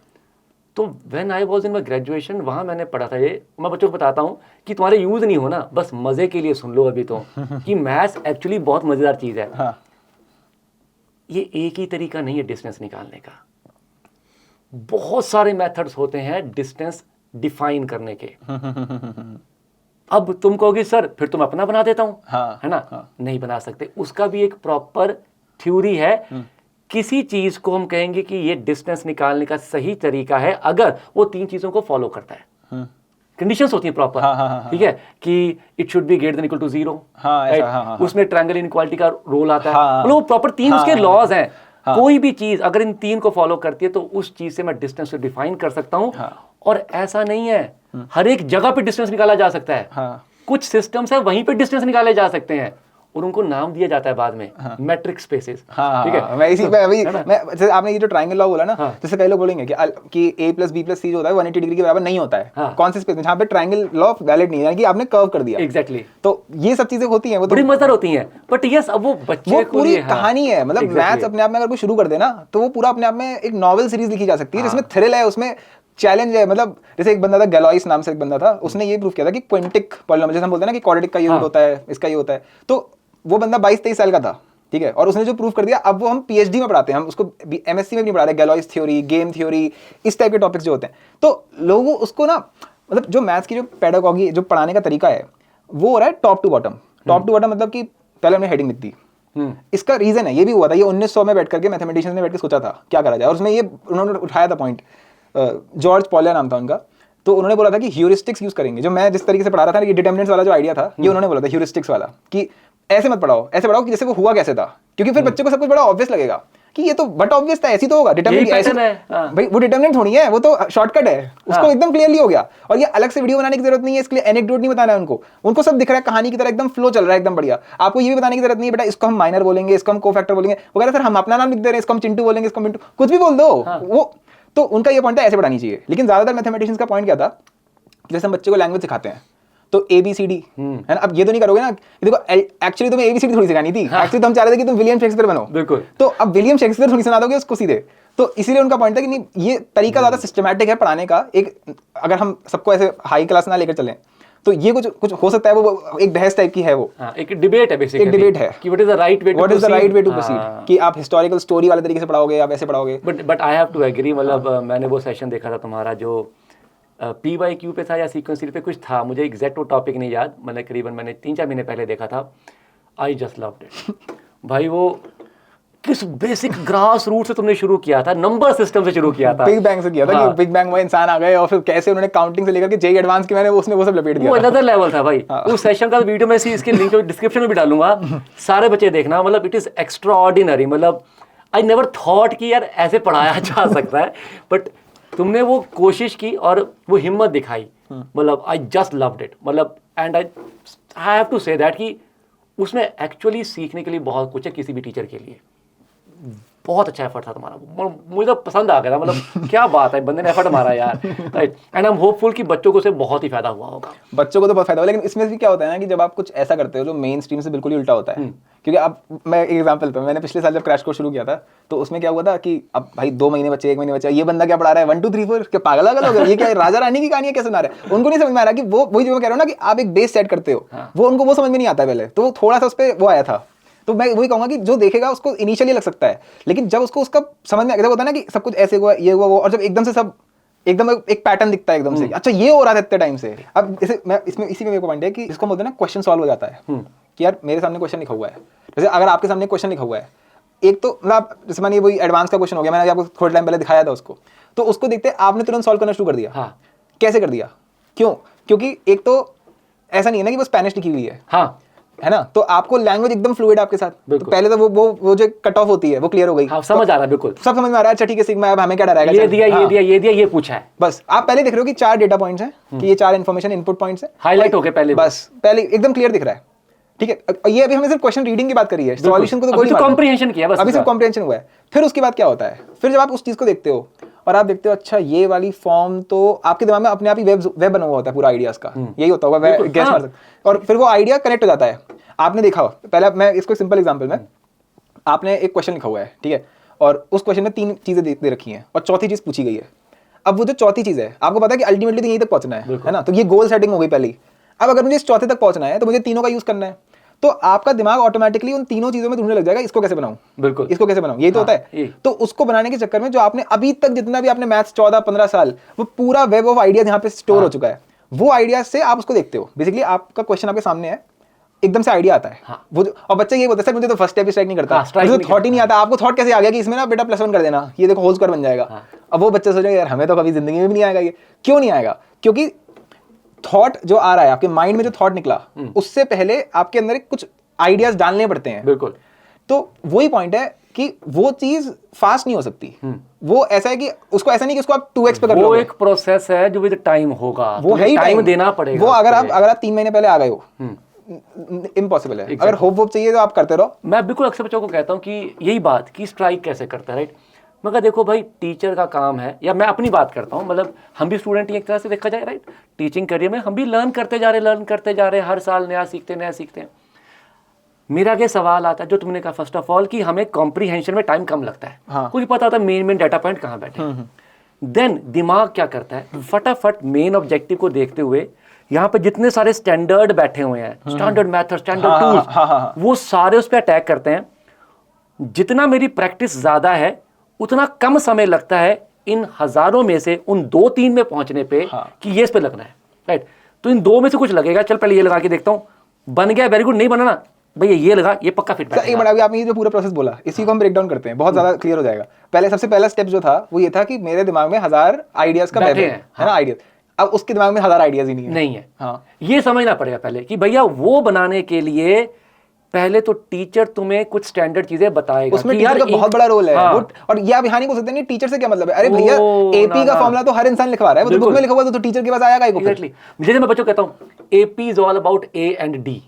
तो when I was in my graduation, वहाँ मैंने पढ़ा था ये, मैं बच्चों को बताता हूँ कि तुम्हारे यूज नहीं हो ना, बस मजे के लिए सुन लो अभी तो, कि मैथ्स एक्चुअली बहुत मजेदार चीज है। ये एक ही तरीका नहीं है डिस्टेंस निकालने का, बहुत सारे मेथड्स होते हैं डिस्टेंस डिफाइन करने के। अब तुम कहोगे सर फिर तुम अपना बना देता हूं, है ना, नहीं बना सकते, उसका भी एक प्रॉपर थ्योरी है। किसी चीज को हम कहेंगे कि ये डिस्टेंस निकालने का सही तरीका है अगर वो 3 चीजों को फॉलो करता है, कंडीशंस होती है प्रॉपर, ठीक है, कि it should be greater than equal to 0, उसमें ट्रायंगल इनइक्वालिटी का रोल आता है, मतलब वो प्रॉपर 3 उसके लॉज हैं। कोई भी चीज अगर इन 3 को फॉलो करती है तो उस चीज से मैं डिस्टेंस को डिफाइन कर सकता हूं। और ऐसा नहीं है हर एक जगह पे डिस्टेंस निकाला जा सकता है, कुछ सिस्टम्स है वहीं पे डिस्टेंस निकाले जा सकते हैं और उनको नाम दिया जाता है बाद में, मैट्रिक स्पेसेस, ठीक है। मैं इसी मैं जैसे आपने ये जो ट्रायंगल लॉ बोला ना, जैसे कई लोग बोलेंगे कि a + b + c जो होता है 180 डिग्री के बराबर नहीं होता है, कौन से स्पेस में, जहाँ पे ट्रायंगल लॉ वैलिड नहीं है, यानी कि आपने कर्व कर दिया। एग्जैक्टली। तो ये सब चीजें होती हैं, वो बड़ी मजेदार होती हैं, बट यस अब वो बच्चे वो को पूरी लिए, कहानी है, मतलब मैथ्स अपने आप में अगर कोई शुरू कर दे ना तो वो पूरा अपने आप में एक नॉवल सीरीज लिखी जा सकती है, जिसमें थ्रिल है, उसमें चैलेंज है। मतलब जैसे एक बंदा था, गैलॉइस नाम से एक बंदा था, उसने ये प्रूव किया था कि क्वांटिक पॉलिनोमियल, जैसे हम बोलते हैं ना कि क्वाड्रेटिक का ये रूट होता है, इसका ये होता है, तो वो बंदा 22-23 साल का था, ठीक है, और उसने जो प्रूव कर दिया, अब वो हम पीएचडी में पढ़ाते हैं, हम उसको एमएससी में नहीं पढ़ा रहे, गैलॉइस थ्योरी, गेम थ्योरी, इस टाइप के टॉपिक्स जो होते हैं। तो लोगों उसको ना, मतलब जो मैथ्स की जो पेडागॉजी, जो पढ़ाने का तरीका है, वो हो रहा है top to bottom. Top to bottom मतलब कि पहले हमने हेडिंग लिख दी, इसका रीजन है, ये भी हुआ था, ये 1900 में बैठ करके मैथमेटिशियंस ने बैठ के सोचा था क्या करा जाए, और उसमें ये उन्होंने उठाया था पॉइंट, जॉर्ज पॉलियर नाम था उनका। तो उन्होंने बोला था कि ह्यूरिस्टिक्स यूज करेंगे, जो मैं जिस तरीके से पढ़ा रहा था, ये डिटर्मिनेंट्स वाला जो आइडिया था, ये उन्होंने बोला था ह्यूरिस्टिक्स वाला, कि ऐसे मत पढ़ाओ, ऐसे पढ़ाओ कि जैसे वो हुआ कैसे था, क्योंकि फिर बच्चे को सब कुछ बड़ा ऑब्वियस लगेगा कि ये तो बट ऑब्वियस था, ऐसी तो होगा, डिटर्मिनेंट ऐसे है, भाई वो डिटर्मिनेंट थोड़ी है, वो तो शॉर्टकट है, उसको एकदम क्लियरली हो गया। और ये अलग से वीडियो बनाने की जरूरत नहीं है, इसके लिए एनेक्डोट नहीं बताना है उनको सब दिख रहा है, कहानी की तरह एकदम फ्लो चल रहा है, एकदम बढ़िया। आपको ये भी बताने की जरूरत नहीं है बेटा इसको हम माइनर बोलेंगे, इसको हम कोफैक्टर बोलेंगे वगैरह, सर हम अपना नाम लिख दे रहे हैं, इसको हम चिंटू बोलेंगे, इसको मिंटू, कुछ भी बोल दो। वो तो उनका ये पॉइंट था ऐसे पढ़ानी चाहिए। लेकिन ज्यादातर मैथमेटिशियंस का पॉइंट क्या था, जैसे हम बच्चे को लैंग्वेज सिखाते हैं तो ABCD है ना, अब ये तो नहीं करोगे ना, देखो एक्चुअली तुम्हें ABCD थोड़ी सिखानी थी, एक्चुअली तो हम चाह रहे थे कि तुम विलियम शेक्सपियर बनो, बिल्कुल। तो अब विलियम शेक्सपियर थोड़ी सुना दोगे उसको सीधे, तो इसीलिए उनका पॉइंट था कि नहीं, ये तरीका ज्यादा सिस्टमैटिक है पढ़ाने का। एक अगर हम सबको ऐसे हाई क्लास ना लेकर चलें तो ये कुछ हो सकता है, वो एक बहस टाइप की है, वो एक डिबेट है, बेसिकली एक डिबेट है कि what is the right way to proceed, कि आप हिस्टोरिकल स्टोरी वाले तरीके से पढ़ाओगे, आप ऐसे पढ़ाओगे। But I have to agree, मतलब मैंने वो सेशन देखा था तुम्हारा जो PYQ पे था या सीक्वेंस पे कुछ था, मुझे एग्जैक्ट वो टॉपिक नहीं याद, मतलब करीबन मैंने 3-4 महीने पहले देखा था। आई जस्ट लव्ड इट भाई। वो किस बेसिक ग्रास रूट से तुमने शुरू किया था, नंबर सिस्टम से शुरू किया था, बिग बैंग से किया था कि बिग बैंग में इंसान आ गए और फिर कैसे उन्होंने काउंटिंग से लेकर के जेई एडवांस की मैंने उसने वो सब लपेट दिया वो था। अनदर लेवल था भाई। उस सेशन का वीडियो मैं इसके लिंक डिस्क्रिप्शन में भी डालूंगा, सारे बच्चे देखना। मतलब इट इज एक्स्ट्रा ऑर्डिनरी। मतलब आई नेवर थॉट कि यार ऐसे पढ़ाया जा सकता है, बट तुमने वो कोशिश की और वो हिम्मत दिखाई। मतलब आई जस्ट लव्ड इट। मतलब and I have to say that कि उसमें एक्चुअली सीखने के लिए बहुत कुछ है किसी भी टीचर के लिए। बहुत अच्छा एफर्ट था तुम्हारा, मुझे तो पसंद आ गया था। मतलब क्या बात है, बंदे ने एफर्ट मारा यार। Right, and I am hopeful कि बच्चों को से बहुत ही फायदा हुआ होगा। बच्चों को तो बहुत फायदा हुआ, लेकिन इसमें भी क्या होता है ना कि जब आप कुछ ऐसा करते हो जो मेन स्ट्रीम से बिल्कुल ही उल्टा होता है। क्योंकि अब मैं एक एग्जांपल पे, मैंने पिछले साल जब क्रैश कोर्स शुरू किया था तो उसमें क्या हुआ था कि अब भाई 2 महीने बच्चे, 1 महीने बच्चा, ये बंदा क्या पढ़ा रहा है 1 2 3 4 क्या पागल हो गया, ये क्या राजा रानी की कहानी है, क्या सुना रहा है। उनको नहीं समझ में आ रहा कि वो वही जो मैं कह रहा हूँ ना कि आप एक बेस सेट करते हो, वो उनको वो समझ में नहीं आता पहले, तो थोड़ा सा उस पर वो आया था। तो मैं वही कहूंगा कि जो देखेगा उसको इनिशियली लग सकता है, लेकिन जब उसको उसका समझ में जब होता है ना कि सब कुछ ऐसे हुआ, ये हुआ वो, और जब एकदम से सब एकदम एक पैटर्न दिखता है एकदम से, अच्छा ये हो रहा था इतने टाइम से। अब जैसे मैं इसमें इसी में मेरे को पॉइंट है कि इसको बोलते हैं ना क्वेश्चन सॉल्व हो जाता है कि यार मेरे सामने क्वेश्चन लिखा हुआ है। जैसे अगर आपके सामने क्वेश्चन लिखा हुआ है, एक तो मतलब जैसे मैंने वही एडवांस का क्वेश्चन हो गया, मैंने आपको थोड़े टाइम पहले दिखाया था उसको, तो उसको देखते आपने तुरंत सॉल्व करना शुरू कर दिया। हाँ। कैसे कर दिया? क्यों? क्योंकि एक तो ऐसा नहीं है ना कि वो स्पेनिश लिखी हुई है, हाँ, है ना, तो आपको लैंग्वेज एकदम फ्लूइड आपके साथ। तो पहले तो वो जो कट ऑफ होती है वो क्लियर हो गई। हाँ, समझ आ रहा है, बिल्कुल सब समझ में आ रहा है। अच्छा ठीक है, सिग्मा अब हमें क्या डराएगा, ये दिया, ये दिया, ये दिया, ये पूछा है, बस आप पहले देख रहे हो कि 4 डेटा पॉइंट्स हैं कि ये 4 इन्फॉर्मेशन इनपुट पॉइंट्स हैं, हाईलाइट हो गए पहले, बस पहले एकदम क्लियर दिख रहा है। ठीक है, ये अभी हमने सिर्फ क्वेश्चन रीडिंग की बात करी है, सॉल्यूशन को तो अभी तो कॉम्प्रिहेंशन किया बस, अभी सिर्फ कॉम्प्रिहेंशन हुआ है। फिर उसके बाद क्या होता है, फिर जब आप उस चीज को देखते हो और आप देखते हो अच्छा ये वाली फॉर्म, तो आपके दिमाग में अपने आप ही वेब बना हुआ होता है पूरा आइडियाज का, यही होता होगा, गैस मार सकते, और फिर वो आइडिया कनेक्ट हो जाता है। आपने देखा, पहले मैं इसको सिंपल एग्जांपल में, आपने एक क्वेश्चन लिखा हुआ है, ठीक है, और उस क्वेश्चन में 3 चीजें दे रखी हैं और चौथी चीज पूछी गई है। अब वो जो चौथी चीज है, आपको पता है कि अल्टीमेटली तो यहीं तक पहुंचना है ना, तो ये गोल सेटिंग हो गई पहली। अब अगर मुझे इस चौथे तक पहुंचना है तो मुझे तीनों का यूज करना है, तो आपका दिमाग ऑटोमेटिकली उन तीनों चीजों में ढूंढने लग जाएगा, इसको कैसे बनाऊं, बिल्कुल इसको कैसे बनाऊं, यही तो होता है। तो उसको बनाने के चक्कर में जो आपने अभी तक जितना भी आपने मैथ्स 14-15 साल, वो पूरा वेब ऑफ आइडियाज यहाँ पे स्टोर हो चुका है। वो आइडियाज से आप उसको देखते हो, बेसिकली आपका क्वेश्चन आपके सामने है, एकदम से आइडिया आता है। वो और बच्चे ये बोलते हैं सर मुझे तो फर्स्ट स्टेप स्ट्राइक नहीं करता, मुझे तो थॉट ही नहीं आता। आपको थॉट कैसे आ गया कि इसमें ना बेटा +1 कर देना, ये देखो होल स्क्वायर बन जाएगा। अब वो बच्चे सोचेंगे यार हमें तो कभी जिंदगी में भी नहीं आएगा ये। क्यों नहीं आएगा? क्योंकि थॉट जो आ रहा है आपके माइंड में, जो थॉट निकला, उससे पहले आपके अंदर कुछ आइडियाज डालने पड़ते हैं। बिल्कुल, तो वही पॉइंट है कि वो चीज फास्ट नहीं हो सकती। वो ऐसा है कि उसको ऐसा नहीं कि उसको आप 2x पे कर लो, वो एक प्रोसेस है जो विद टाइम होगा, वो है ही टाइम देना पड़ेगा। वो अगर आप 3 महीने पहले आ गए हो, इम्पॉसिबल है। अगर होप चाहिए तो आप करते रहो। मैं बिल्कुल अक्सर बच्चों को कहता हूँ कि यही बात कि स्ट्राइक कैसे करता है, राइट। मगर देखो भाई, टीचर का काम है, या मैं अपनी बात करता हूँ, मतलब हम भी स्टूडेंट ही एक तरह से देखा जाए, राइट। टीचिंग करियर में हम भी लर्न करते जा रहे हैं, हर साल नया सीखते हैं। मेरा क्या सवाल आता है जो तुमने कहा, फर्स्ट ऑफ ऑल कि हमें कॉम्प्रीहेंशन में टाइम कम लगता है, कुछ पता होता है मेन डाटा पॉइंट कहाँ बैठे। देन दिमाग क्या करता है, फटाफट मेन ऑब्जेक्टिव को देखते हुए यहाँ पे जितने सारे स्टैंडर्ड बैठे हुए हैं, स्टैंडर्ड मेथड, स्टैंडर्ड टूल्स, वो सारे उस पर अटैक करते हैं। जितना मेरी प्रैक्टिस ज्यादा है उतना कम समय लगता है इन हजारों में से उन 2-3 में पहुंचने पे कि ये इस पे लगना है, राइट। तो इन 2 में से कुछ लगेगा, चल पहले ये लगा के देखता हूँ, बन गया वेरी गुड, नहीं बना ना भैया ये लगा, ये पक्का फिट बैठेगा। एक मिनट, अभी आपने ये जो पूरा प्रोसेस बोला, इसी को हम ब्रेक डाउन करते हैं, बहुत ज्यादा क्लियर हो जाएगा। पहले सबसे पहला स्टेप जो था वो ये था कि मेरे दिमाग में 1000 आइडियाज का बैठे हैं, है ना, आइडियाज। अब उसके दिमाग में 1000 आइडियाज ही नहीं है। हाँ, ये समझना पड़ेगा पहले कि भैया वो बनाने के लिए पहले तो टीचर तुम्हें कुछ स्टैंडर्ड चीजें बताएगा, उसमें टीचर का बहुत बड़ा रोल है। और ये आप यहाँ नहीं बोल सकते नहीं टीचर से क्या मतलब है, अरे भैया एपी का फॉर्मूला तो हर इंसान लिखवा रहा है, वो तो बुक में लिखा हुआ तो टीचर के पास आएगा ही। एग्जैक्टली, जैसे मैं बच्चों को कहता हूँ AP is all about A and D.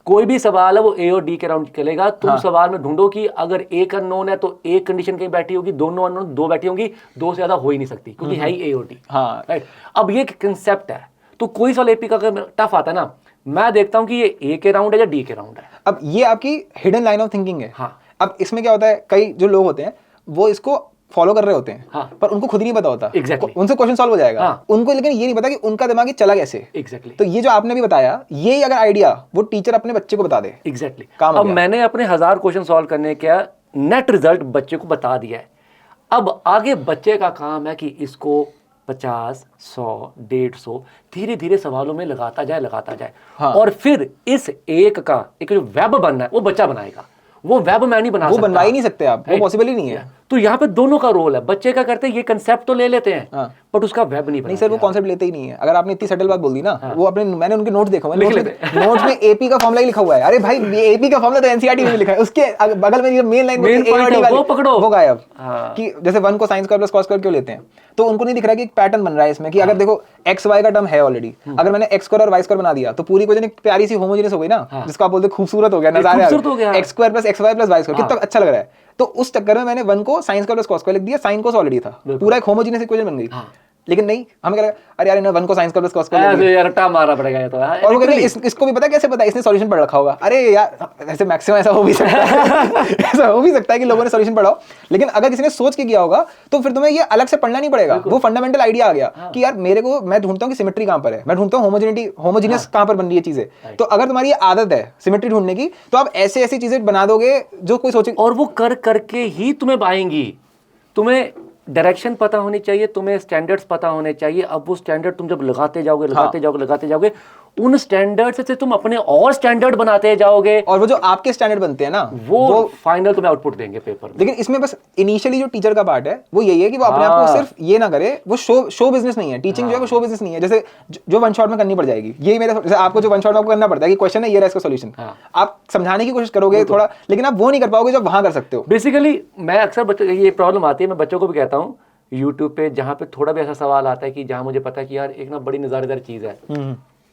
कोई भी सवाल है वो ए और डी के राउंड चलेगा। तुम सवाल में ढूंढो कि अगर एक अननोन है तो एक कंडीशन कहीं बैठी होगी, दोनों अननोन 2 बैठी होंगी, 2 से ज्यादा हो ही नहीं सकती क्योंकि है ही ए और डी, राइट। अब ये कंसेप्ट है, तो कोई सवाल एपी का टफ आता है ना, मैं देखता हूं कि ये ए के राउंड है या डी के राउंड है। अब ये आपकी हिडन लाइन ऑफ थिंकिंग है। हाँ। अब इसमें क्या होता है, कई जो लोग होते हैं वो इसको फॉलो कर रहे होते हैं, हाँ। पर उनको खुद ही नहीं पता होता। Exactly. उनसे क्वेश्चन सॉल्व हो जाएगा, हाँ। उनको लेकिन ये नहीं पता कि उनका दिमाग ये चला कैसे। Exactly. तो ये जो आपने भी बताया, ये अगर आइडिया वो टीचर अपने बच्चे को बता दे, एग्जैक्टली काम हो अब गया। मैंने अपने 1000 क्वेश्चन सॉल्व करने का नेट रिजल्ट बच्चे को बता दिया है। अब आगे बच्चे का काम है कि इसको 50, 100, 150 धीरे धीरे सवालों में लगाता जाए हाँ। और फिर इस एक का एक जो वेब बनना है वो बच्चा बनाएगा। वो वेब मैं नहीं बना वो सकता, बनवा ही नहीं सकते आप, वो पॉसिबल ही नहीं है। तो यहाँ पे दोनों का रोल है। बच्चे का करते हैं ये कंसेप्ट तो ले लेते हैं हाँ। बट उसका वेब नहीं नहीं सर, वो बनाते। कॉन्सेप्ट लेते ही नहीं है। अगर आपने इतनी सटल बात बोल दी ना, वो अपने मैंने उनके नोट्स देखा हुआ है, लिख नोट्स में एपी का फॉर्मूला ही लिखा हुआ है। अरे भाई एपी का फॉर्मूला तो एनसीईआरटी में लिखा है, उसके बगल में ये मेन लाइन Main point है, वो पकड़ो। वो गायब। हाँ। कि जैसे 1 को sine square plus cos square क्यों लेते हैं, तो उनको नहीं दिख रहा कि एक पैटर्न बन रहा है इसमें कि अगर देखो एक्स वाई का टर्म है ऑलरेडी, अगर मैंने एक्स स्क्वायर और वाई स्क्वायर बना दिया तो पूरी इक्वेशन एक प्यारी सी होमोजेनियस हो गई ना, जिसको आप बोलते हैं खूबसूरत हो गया, नजारा खूबसूरत हो गया। X square plus x y plus y square कितना अच्छा लग रहा है। तो उस चक्कर में मैंने 1 को sine square plus cos square लिख दिया, साइन कॉस ऑलरेडी था, पूरा एक होमोजेनियस इक्वेशन बन गई। लेकिन नहीं, हमें क्या लगा, अरे यार इन्हें 1 को sine square plus cos square लिख दिया। यार रट्टा मारा पड़ेगा ये तो यार। और वो कहते हैं इसको भी पता है कैसे पता है, इसने सॉल्यूशन पढ़ रखा होगा। अरे यार ऐसे मैक्सिमम ऐसा हो भी सकता है ऐसा हो भी सकता है कि लोगों ने सॉल्यूशन पढ़ा हो, लेकिन अगर किसी ने सोच के किया होगा तो फिर तुम्हें ये अलग से पढ़ना नहीं पड़ेगा। वो फंडामेंटल आइडिया आ गया कि यार मेरे को, मैं ढूंढता हूँ कि सिमेट्री कहाँ पर है, मैं ढूंढता हूँ होमोजेनियस कहाँ पर बन रही है चीजें। तो अगर तुम्हारी ये आदत है सिमेट्री ढूंढने की, तो आप ऐसे ऐसी चीजें बना दोगे जो कोई सोचे। और वो कर करके ही तुम्हें पाएंगी। तुम्हें डायरेक्शन पता होनी चाहिए, तुम्हें स्टैंडर्ड्स पता होने चाहिए। अब वो स्टैंडर्ड तुम जब लगाते जाओगे उन स्टैंडर्ड से तुम अपने और स्टैंडर्ड बनाते जाओगे, और वो जो आपके स्टैंडर्ड बनते हैं ना, वो फाइनल तुम्हें आउटपुट देंगे पेपर में। लेकिन इसमें बस इनिशियली जो टीचर का पार्ट है वो यही है कि वो अपने आप को सिर्फ ये ना करे, वो शो बिजनेस नहीं है। टीचिंग जो है वो शो बिजनेस नहीं है। जैसे जो वन शॉट में करनी पड़ जाएगी, यही मेरे, जैसे आपको जो वन शॉट में आपको करना पड़ता है कि क्वेश्चन है ये रहा इसका सॉल्यूशन, आप समझाने की कोशिश करोगे थोड़ा, लेकिन आप वो नहीं कर पाओगे जो वहां कर सकते हो। बेसिकली मैं अक्सर बच्चों, ये प्रॉब्लम आती है, मैं बच्चों को भी कहता हूँ यूट्यूब पे जहाँ पे थोड़ा भी ऐसा सवाल आता है कि जहाँ मुझे पता है कि यार एक ना बड़ी नज़ारेदार चीज़ है,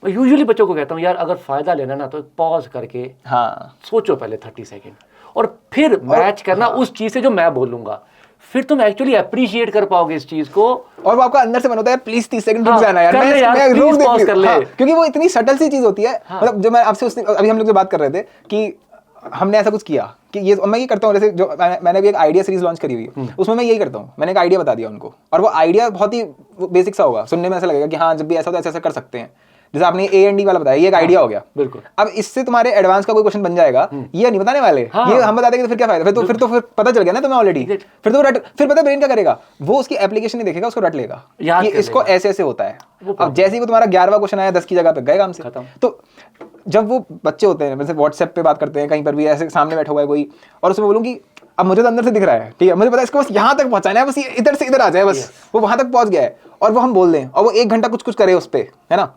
मैं यूजुअली बच्चों को कहता हूँ यार अगर फायदा लेना ना तो पॉज करके हाँ, सोचो पहले 30 सेकंड और फिर मैच करना उस चीज़ से जो मैं बोलूंगा, फिर तुम एक्चुअली अप्रिशिएट कर पाओगे इस चीज़ को। और वो आपका अंदर से मन होता है प्लीज 30 सेकंड रुक हाँ, जाना यार, कर ले यार, मैं please रोक pause कर ले। हाँ, क्योंकि वो इतनी सटल सी चीज होती है। मतलब जो मैं आपसे अभी हम लोग जो बात कर रहे थे कि हमने ऐसा कुछ किया कि ये, मैं ये करता हूँ, जैसे जो मैंने भी एक आइडिया सीरीज लॉन्च करी हुई है, उसमें मैं यही करता हूँ, मैंने एक आइडिया बता दिया उनको, और वो आइडिया बहुत ही बेसिक सा होगा, सुनने में ऐसा लगेगा कि हाँ जब भी ऐसा होता है ऐसा कर सकते हैं। जैसे आपने A&D वाला बताया, ये एक आइडिया हो गया, बिल्कुल। अब इससे तुम्हारे एडवांस का कोई क्वेश्चन बन जाएगा, ये नहीं बताने वाले, ये हम बता देंगे तो फिर क्या फायदा, फिर पता चल गया ना तुम्हें ऑलरेडी। फिर पता ब्रेन क्या करेगा, वो उसकी एप्लीकेशन नहीं देखेगा, उसको रट लेगा कि इसको ऐसे ऐसे होता है। अब जैसे ही वो तुम्हारा 11वां क्वेश्चन आया 10 की जगह पे गए काम से। तो जब वो बच्चे होते हैं, जैसे व्हाट्सएप पे बात करते हैं, कहीं पर भी ऐसे सामने बैठा हुआ है कोई, और उसमें बोलूँ कि अब मुझे तो अंदर से दिख रहा है, ठीक है, मुझे पता है इसको बस यहाँ तक पहुँचाना है, बस ये इधर से इधर आ जाए, बस वो वहाँ तक पहुँच गया है, और वो हम बोल दें और वो 1 घंटा कुछ करे उस पर, है ना।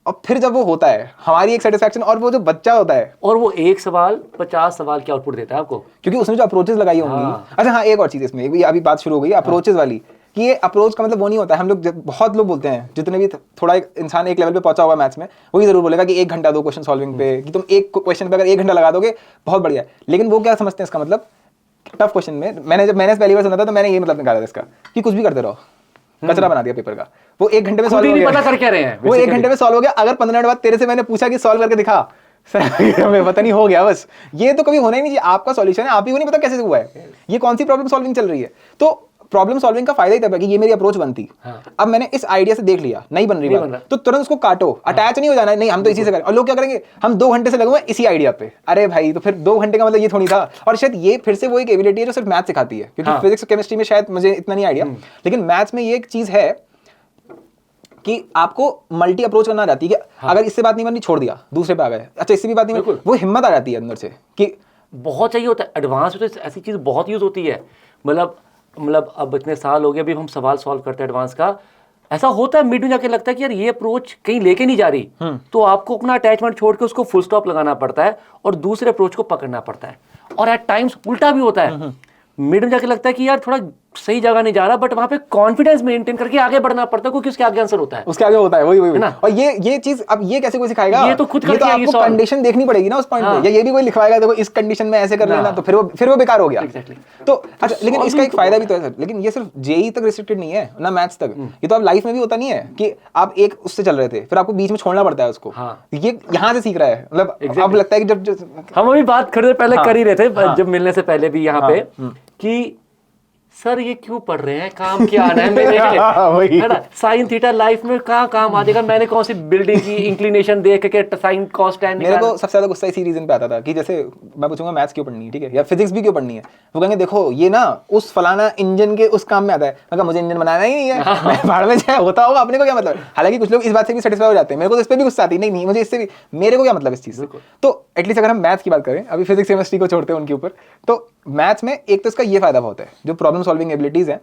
और फिर जब वो होता है हमारी एक सेटिस्फैक्शन, और वो जो बच्चा होता है, और वो 1 सवाल 50 सवाल की आउटपुट देता है आपको, क्योंकि उसने जो अप्रोचेस लगाई होंगी। अच्छा हाँ, एक और चीज़ इसमें अभी बात शुरू हो गई अप्रोचेस वाली, कि ये अप्रोच का मतलब वो नहीं होता है, हम लोग बहुत लोग बोलते हैं, जितने भी थोड़ा इंसान एक लेवल पे पहुंचा हुआ मैथ्स में, वही जरूर बोलेगा कि 1 घंटा दो क्वेश्चन सॉल्विंग पे, कि तुम एक क्वेश्चन पे अगर 1 घंटा लगा दोगे बहुत बढ़िया है। लेकिन वो क्या समझते हैं इसका मतलब, टफ क्वेश्चन में मैंने पहली बार सुना था तो मैंने ये मतलब निकाला था इसका कि कुछ भी करते रहो, कचरा बना दिया पेपर का। वो 1 घंटे में सॉल्व हो गया, पता कर क्या रहे हैं वो 1 घंटे में सॉल्व हो गया। अगर 15 मिनट बाद तेरे से मैंने पूछा कि सॉल्व करके दिखा, हमें पता नहीं, हो गया बस। ये तो कभी होना ही नहीं चाहिए, आपका सॉल्यूशन है, आप ही को नहीं पता कैसे हुआ है, ये कौन सी प्रॉब्लम सॉल्विंग चल रही है। तो प्रॉब्लम सॉल्विंग का फायदा ही तब है कि ये मेरी अप्रोच बनती। अब मैंने इस आइडिया से देख लिया नहीं बन रही बात, तो तुरंत उसको काटो, अटैच नहीं हो जाना, नहीं हम तो इसी से करें। और लोग क्या करेंगे, हम 2 घंटे से लगे हुए इसी आइडिया पे, अरे भाई तो फिर 2 घंटे का मतलब ये थोड़ी था। और शायद ये फिर से वो एक एबिलिटी है जो सिर्फ मैथ सिखाती है, क्योंकि फिजिक्स केमिस्ट्री में शायद मुझे इतना नहीं आइडिया, लेकिन मैथ्स में ये एक चीज है कि आपको मल्टी अप्रोच करना आ जाती है कि अगर इससे बात नहीं बनी छोड़ दिया, दूसरे पे आ गए, अच्छा इससे भी बात नहीं बनी, वो हिम्मत आ जाती है अंदर से कि बहुत चाहिए होता है। एडवांस में तो ऐसी चीज़ बहुत यूज होती है, मतलब अब इतने साल हो गए, अभी हम सवाल सॉल्व करते हैं एडवांस का, ऐसा होता है मिड में जाके लगता है कि यार ये अप्रोच कहीं लेके नहीं जा रही, तो आपको अपना अटैचमेंट छोड़ के उसको फुल स्टॉप लगाना पड़ता है और दूसरे अप्रोच को पकड़ना पड़ता है। और एट टाइम्स उल्टा भी होता है, मिड में जाके लगता है कि यार थोड़ा सही जगह नहीं जा रहा, बट वहां पे कॉन्फिडेंस मेंटेन करके आगे बढ़ना पड़ता है, क्योंकि उसके आगे आंसर होता है, उसके आगे होता है, वही है ना। और ये चीज अब ये कैसे कोई सिखाएगा, ये तो खुद ये तो आपको कंडीशन देखनी पड़ेगी ना उस पॉइंट पे, या ये भी कोई लिखवाएगा देखो इस कंडीशन में ऐसे कर लेना, तो फिर वो बेकार हो गया। तो अच्छा, लेकिन इसका एक फायदा भी तो है सर, लेकिन ये सिर्फ जेई तक रिस्ट्रिक्टेड नहीं है ना, मैथ्स तक, ये तो आप लाइफ में भी होता नहीं है कि आप एक उससे चल रहे थे फिर आपको बीच में छोड़ना पड़ता है उसको, ये यहाँ से सीख रहा है। मतलब अब लगता है कि जब हम अभी बात कर रहे पहले कर ही रहे थे जब मिलने से पहले भी यहाँ पे, कि सर ये क्यों पढ़ रहे हैं, काम क्या आना है मेरे, वही। है ना, साइन थीटा लाइफ में कहाँ काम आ जाएगा, मैंने कौन सी बिल्डिंग की इंक्लिनेशन देख के साइन कॉस टैन मेरे को सबसे ज्यादा गुस्सा इसी रीजन पे आता था कि जैसे मैं पूछूंगा मैथ्स क्यों पढ़नी है, ठीक है, या फिजिक्स भी क्यों पढ़नी है, वो कहेंगे देखो ये ना उस फलाना इंजन के उस काम में आता है। मैं कहा मुझे इंजन बनाना ही नहीं है, मैं भाड़ में जाए होता होगा, अपने को क्या मतलब। हालांकि कुछ लोग इस बात से भी सेटिस्फाई हो जाते हैं, मेरे को तो इस पे भी गुस्सा आती है, नहीं मुझे इससे भी, मेरे को क्या मतलब इस चीज से। तो एटलीस्ट अगर हम मैथ्स की बात करें, अभी फिजिक्स केमिस्ट्री को छोड़ते हैं उनके ऊपर, तो मैथ्स में एक तो इसका ये फायदा बहुत है, जो प्रॉब्लम सॉल्विंग एबिलिटीज है